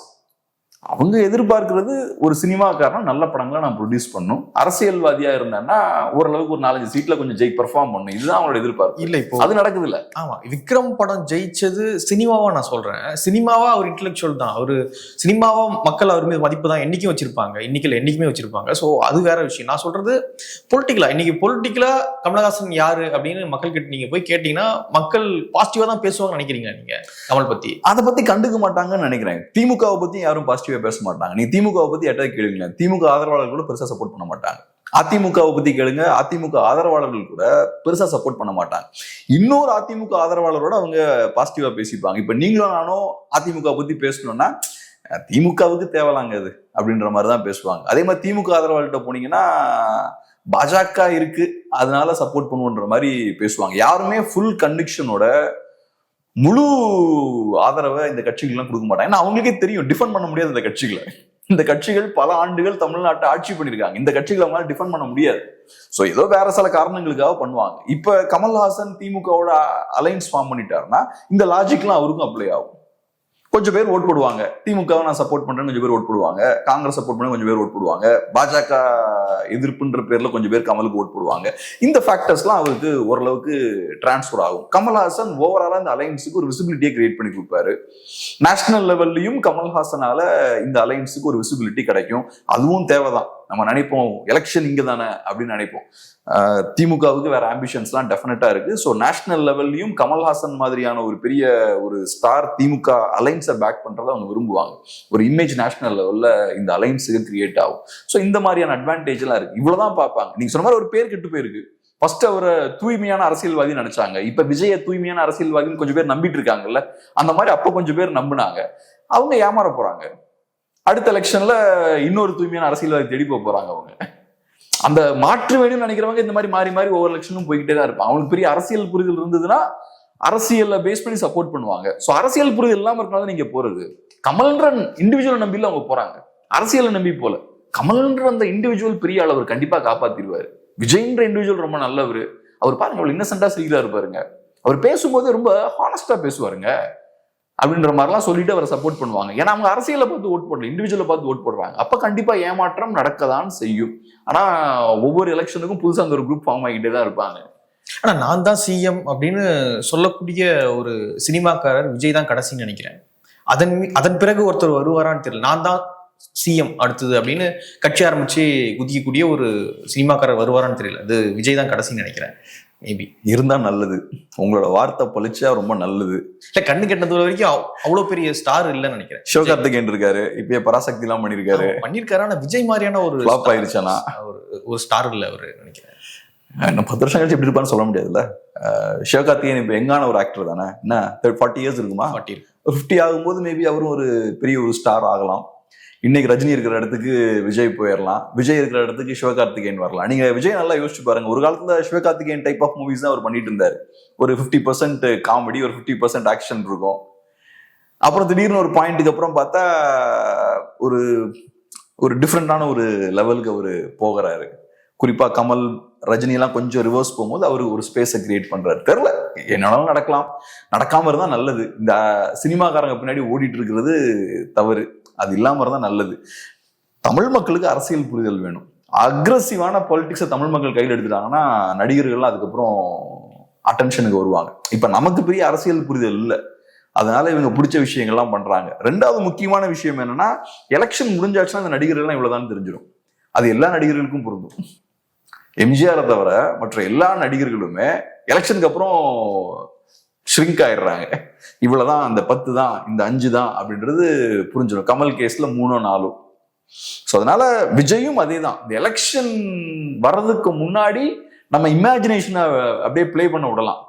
அவங்க எதிர்பார்க்கிறது ஒரு சினிமாக்காரன் நல்ல படங்களை நான் ப்ரொடியூஸ் பண்ணும், அரசியல்வாதியா இருந்தான்னா ஓரளவுக்கு ஒரு 4-5 சீட்ல கொஞ்சம் பெர்ஃபார்ம் பண்ணும். இதுதான் அவங்களோட எதிர்பார்ப்பு. இல்ல இப்போ அது நடக்குது இல்ல. ஆமா, விக்ரம் படம் ஜெயிச்சது சினிமாவா நான் சொல்றேன். சினிமாவா அவர் இன்டெலெக்சுவல் தான், அவரு சினிமாவா மக்கள் அவர் மீது மதிப்பு தான் என்னைக்கும் வச்சிருப்பாங்க, என்னைக்குமே வச்சிருப்பாங்க. ஸோ அது வேற விஷயம். நான் சொல்றது பொலிட்டிக்கலா, இன்னைக்கு பொலிட்டிக்கலா கமலஹாசன் யாரு அப்படின்னு மக்கள் கிட்ட நீங்க போய் கேட்டீங்கன்னா மக்கள் பாசிட்டிவா தான் பேசுவாங்கன்னு நினைக்கிறீங்க நீங்க கமல் பத்தி? அதை பத்தி கண்டுக்க மாட்டாங்கன்னு நினைக்கிறேன். திமுகவை பத்தி யாரும் பாசிட்டிவா பேச மாட்டாங்க. நீ திமுகவை பத்தி எட்டாவது கேளுங்களேன், திமுக ஆதரவாளர்கள் கூட பெருசா சப்போர்ட் பண்ண மாட்டாங்க. அதிமுகவை பத்தி கேளுங்க, அதிமுக ஆதரவாளர்கள் கூட பெருசா சப்போர்ட் பண்ண மாட்டாங்க. இன்னொரு அதிமுக ஆதரவாளரோட அவங்க பாசிட்டிவா பேசிப்பாங்க. இப்ப நீங்களும் நானும் அதிமுக பத்தி பேசணும்னா திமுகவுக்கு தேவலாங்க அது அப்படின்ற மாதிரிதான் பேசுவாங்க. அதே மாதிரி திமுக ஆதரவாளர்கிட்ட போனீங்கன்னா பாஜக இருக்கு அதனால சப்போர்ட் பண்ணுவோன்ற மாதிரி பேசுவாங்க. யாருமே ஃபுல் கன்விக்ஷனோட முழு ஆதரவை இந்த கட்சிகள்லாம் கொடுக்க மாட்டாங்க. ஏன்னா அவங்களுக்கே தெரியும் டிஃபெண்ட் பண்ண முடியாது இந்த கட்சிகளை. இந்த கட்சிகள் பல ஆண்டுகள் தமிழ்நாட்டை ஆட்சி பண்ணியிருக்காங்க. இந்த கட்சிகளை அவங்களால டிஃபெண்ட் பண்ண முடியாது. ஸோ ஏதோ வேற சில காரணங்களுக்காக பண்ணுவாங்க. இப்ப கமல்ஹாசன் திமுகவோட அலைன்ஸ் ஃபார்ம் பண்ணிட்டாருன்னா இந்த லாஜிக்லாம் அவருக்கும் அப்ளை ஆகும். கொஞ்சம் பேர் ஓட் போடுவாங்க, திமுகவை நான் சப்போர்ட் பண்றேன்னு கொஞ்சம் பேர் ஓட் போடுவாங்க, காங்கிரஸ் சப்போர்ட் பண்ண கொஞ்சம் பேர் ஓட் போடுவாங்க, பாஜக எதிர்ப்புன்ற பேர்ல கொஞ்சம் பேர் கமலுக்கு ஓட் போடுவாங்க. இந்த ஃபேக்டர்ஸ்லாம் அவருக்கு ஓரளவுக்கு டிரான்ஸ்ஃபர் ஆகும். கமல்ஹாசன் ஓவராலா இந்த அலைன்ஸுக்கு ஒரு விசிபிலிட்டியை கிரியேட் பண்ணி கொடுப்பாரு. நேஷனல் லெவல்லையும் கமல்ஹாசனால இந்த அலைன்ஸுக்கு ஒரு விசிபிலிட்டி கிடைக்கும். அதுவும் தேவைதான். நம்ம நினைப்போம் எலெக்ஷன் இங்க தானே அப்படின்னு நினைப்போம். திமுகவுக்கு வேற ஆம்பிஷன்ஸ்லாம் டெஃபினட்டா இருக்கு. ஸோ நேஷனல் லெவல்லையும் கமல்ஹாசன் மாதிரியான ஒரு பெரிய ஒரு ஸ்டார் திமுக அலைன்ஸை பேக் பண்றதை அவங்க விரும்புவாங்க. ஒரு இமேஜ் நேஷனல் லெவல்ல இந்த அலைன்ஸுக்கு கிரியேட் ஆகும். ஸோ இந்த மாதிரியான அட்வான்டேஜ் எல்லாம் இருக்கு. இவ்வளவுதான் பார்ப்பாங்க. நீங்க சொன்ன மாதிரி ஒரு பேர் கெட்டு போயிருக்கு. ஃபர்ஸ்ட் அவரை தூய்மையான அரசியல்வாதி நினைச்சாங்க. இப்ப விஜய தூய்மையான அரசியல்வாதின்னு கொஞ்சம் பேர் நம்பிட்டு இருக்காங்கல்ல, அந்த மாதிரி அப்ப கொஞ்சம் பேர் நம்பினாங்க. அவங்க ஏமாற போறாங்க. அடுத்த எலெக்ஷன்ல இன்னொரு தூய்மையான அரசியல்வாதி தேடி போறாங்க. அவங்க அந்த மாற்று வேணும்னு நினைக்கிறவங்க இந்த மாதிரி மாறி மாறி ஒவ்வொரு எலெக்ஷனும் போய்கிட்டே தான் இருப்பாங்க. அவங்களுக்கு பெரிய அரசியல் புரிதல் இருந்ததுன்னா அரசியலை பேஸ் பண்ணி சப்போர்ட் பண்ணுவாங்க. ஸோ அரசியல் புரிதல் இல்லாம இருக்கனால நீங்க போறது. கமல்ன்ற இண்டிவிஜுவல் நம்பில அவங்க போறாங்க, அரசியலை நம்பி போல. கமல்ன்ற அந்த இண்டிவிஜுவல் பெரிய ஆள், அவர் கண்டிப்பா காப்பாத்திடுவாரு. விஜய்ன்ற இண்டிவிஜுவல் ரொம்ப நல்லவர். அவர் பாருங்க அவ்வளவு இன்னசென்டா சிரிக்கிறாரு பாருங்க. அவர் பேசும்போது ரொம்ப ஹானஸ்டா பேசுவாருங்க அப்படின்ற மாதிரிலாம் சொல்லிட்டு அவரை சப்போர்ட் பண்ணுவாங்க. ஏன்னா அவங்க அரசியலை பார்த்து ஓட் போடல, இண்டிவிஜுவலை பார்த்து ஓட் போடுறாங்க. அப்ப கண்டிப்பா ஏமாற்றம் நடக்கதான் செய்யும். ஆனா ஒவ்வொரு எலெக்ஷனுக்கும் புதுசா அந்த ஒரு குரூப் ஃபார்ம் ஆகிட்டே தான் இருப்பாங்க. ஆனா நான் தான் சிஎம் அப்படின்னு சொல்லக்கூடிய ஒரு சினிமாக்காரர் விஜய் தான் கடைசின்னு நினைக்கிறேன். அதன் பிறகு ஒருத்தர் வருவாரான்னு தெரியல. நான் தான் சிஎம் அடுத்தது அப்படின்னு கட்சி ஆரம்பிச்சு குதிக்கக்கூடிய ஒரு சினிமாக்காரர் வருவாரான்னு தெரியல. அது விஜய் தான் கடைசின்னு நினைக்கிறேன். மேபி இருந்தா நல்லது. உங்களோட வார்த்தை பழிச்சா ரொம்ப நல்லது. இல்ல கண்ணு கெட்ட தூரம் வரைக்கும் அவ்வளவு பெரிய ஸ்டார் இல்லைன்னு நினைக்கிறேன். சிவகார்த்திகேயன் இருக்காரு, இப்பயே பராசக்தி எல்லாம் பண்ணிருக்காரு. ஆனா விஜய் மாதிரியான ஒரு ஃபிளாப் ஆயிருச்சானா ஒரு ஸ்டார் இல்ல அவரு நினைக்கிறேன். இன்னும் 10 வருஷம் கழிச்சு எப்படி இருப்பான்னு சொல்ல முடியாதுல்ல. சிவகார்த்திகேயன் இப்ப எங்கான ஒரு ஆக்டர் தானே. என்ன 40 இயர்ஸ் இருக்குமா? 50 ஆகும்போது மேபி அவரும் ஒரு பெரிய ஒரு ஸ்டார் ஆகலாம். இன்னைக்கு ரஜினி இருக்கிற இடத்துக்கு விஜய் போயிடலாம், விஜய் இருக்கிற இடத்துக்கு சிவகார்த்திகேயன் வரலாம். நீங்க விஜய் நல்லா யோசிச்சு பாருங்க. ஒரு காலத்துல சிவகார்த்திகேயன் டைப் ஆஃப் மூவிஸ் தான் அவர் பண்ணிட்டு இருந்தாரு. ஒரு 50% காமெடி, ஒரு 50% ஆக்ஷன் இருக்கும். அப்புறம் திடீர்னு ஒரு பாயிண்ட்டுக்கு அப்புறம் பார்த்தா ஒரு ஒரு டிஃப்ரெண்டான ஒரு லெவலுக்கு அவரு போகிறாரு. குறிப்பா கமல், ரஜினி எல்லாம் கொஞ்சம் ரிவர்ஸ் போகும்போது அவரு ஒரு ஸ்பேஸை கிரியேட் பண்றாரு. தெரியல, என்னன்னாலும் நடக்கலாம். நடக்காம இருந்தா நல்லது. இந்த சினிமாக்காரங்க பின்னாடி ஓடிட்டு இருக்கிறது தவறு. அது இல்லாம இருந்தா நல்லது. தமிழ் மக்களுக்கு அரசியல் புரிதல் வேணும். அக்ரஸிவான பொலிட்டிக்ஸை தமிழ் மக்கள் கையில் எடுத்துட்டாங்கன்னா நடிகர்கள்லாம் அதுக்கப்புறம் அட்டென்ஷனுக்கு வருவாங்க. இப்ப நமக்கு பெரிய அரசியல் புரிதல் இல்லை, அதனால இவங்க பிடிச்ச விஷயங்கள்லாம் பண்றாங்க. ரெண்டாவது முக்கியமான விஷயம் என்னன்னா, எலெக்ஷன் முடிஞ்சாச்சுன்னா அந்த நடிகர்கள்லாம் இவ்வளவுதான் தெரிஞ்சிடும். அது எல்லா நடிகர்களுக்கும் பொருந்தும். எம்ஜிஆரை தவிர மற்ற எல்லா நடிகர்களுமே எலெக்ஷனுக்கு அப்புறம் ஷ்ரிங்க் ஆயிடுறாங்க. இவ்வளவுதான், அந்த 10 தான், இந்த 5 தான் அப்படின்றது புரிஞ்சிடும். கமல் கேஸ்ல 3 4. ஸோ அதனால விஜயும் அதே தான். இந்த எலெக்ஷன் வர்றதுக்கு முன்னாடி நம்ம இமேஜினேஷனை அப்படியே பிளே பண்ண விடலாம்.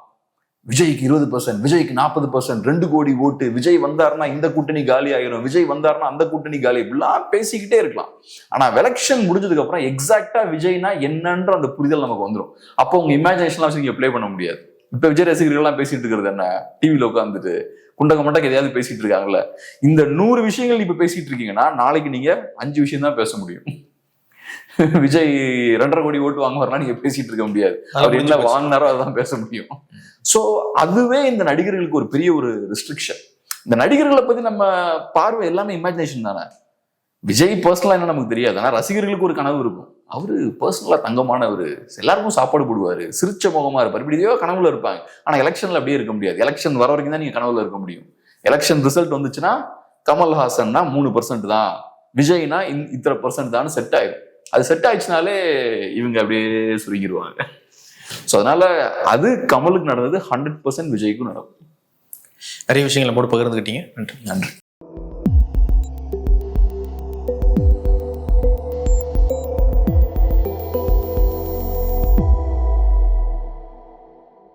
விஜய்க்கு 20%, விஜய்க்கு 40%, 2 கோடி ஓட்டு, விஜய் வந்தாருன்னா இந்த கூட்டணி காலி ஆயிரும், விஜய் வந்தாருன்னா அந்த கூட்டணி காலி, இப்படிலாம் பேசிக்கிட்டே இருக்கலாம். ஆனா எலெக்ஷன் முடிஞ்சதுக்கு அப்புறம் எக்ஸாக்டா விஜய்னா என்னன்ற அந்த புரிதல் நமக்கு வந்துடும். அப்போ உங்க இமேஜினேஷன்லாம் வச்சு நீங்க பிளே பண்ண முடியாது. இப்ப விஜய் ரசிகர்கள் எல்லாம் பேசிட்டு இருக்கிறது என்ன, டிவியில உட்காந்துட்டு குண்டக மண்டக்கு எதையாவது பேசிட்டு இருக்காங்கல்ல. இந்த 100 விஷயங்கள் இப்ப பேசிட்டு இருக்கீங்கன்னா நாளைக்கு நீங்க 5 விஷயம் தான் பேச முடியும். விஜய் 2.5 கோடி ஓட்டு வாங்குவார்னா நீங்க பேசிட்டு இருக்க முடியாது. அவர் என்ன வாங்கினாரோ அதான் பேச முடியும். சோ அதுவே இந்த நடிகர்களுக்கு ஒரு பெரிய ஒரு ரெஸ்ட்ரிக்ஷன். இந்த நடிகர்களை பத்தி நம்ம பார்வை எல்லாமே இமேஜினேஷன் தானே. விஜய் பர்சனலா என்ன நமக்கு தெரியாது, ஆனா ரசிகர்களுக்கு ஒரு கனவு இருக்கும். அவரு பர்சனலா தங்கமானவர், எல்லாருக்கும் சாப்பாடு போடுவாரு, சிரிச்ச முகமா இருப்பாரு, இப்படி இதோ கனவுல இருப்பாங்க. ஆனா எலெக்ஷன்ல அப்படியே இருக்க முடியாது. எலெக்ஷன் வர வரைக்கும் தான் நீங்க கனவுல இருக்க முடியும். எலெக்ஷன் ரிசல்ட் வந்துச்சுன்னா கமல்ஹாசன்னா 3% தான், விஜய்னா இத்தனை % தான் செட் ஆயிடும். அது செட் ஆயிடுச்சுனாலே இவங்க அப்படியே சுருங்கிடுவாங்க. ஸோ அதனால அது கமலுக்கு நடந்தது 100% விஜய்க்கும் நடக்கும். நிறைய விஷயங்களை நம்மோடு பகிர்ந்துக்கிட்டீங்க. நன்றி. நன்றி.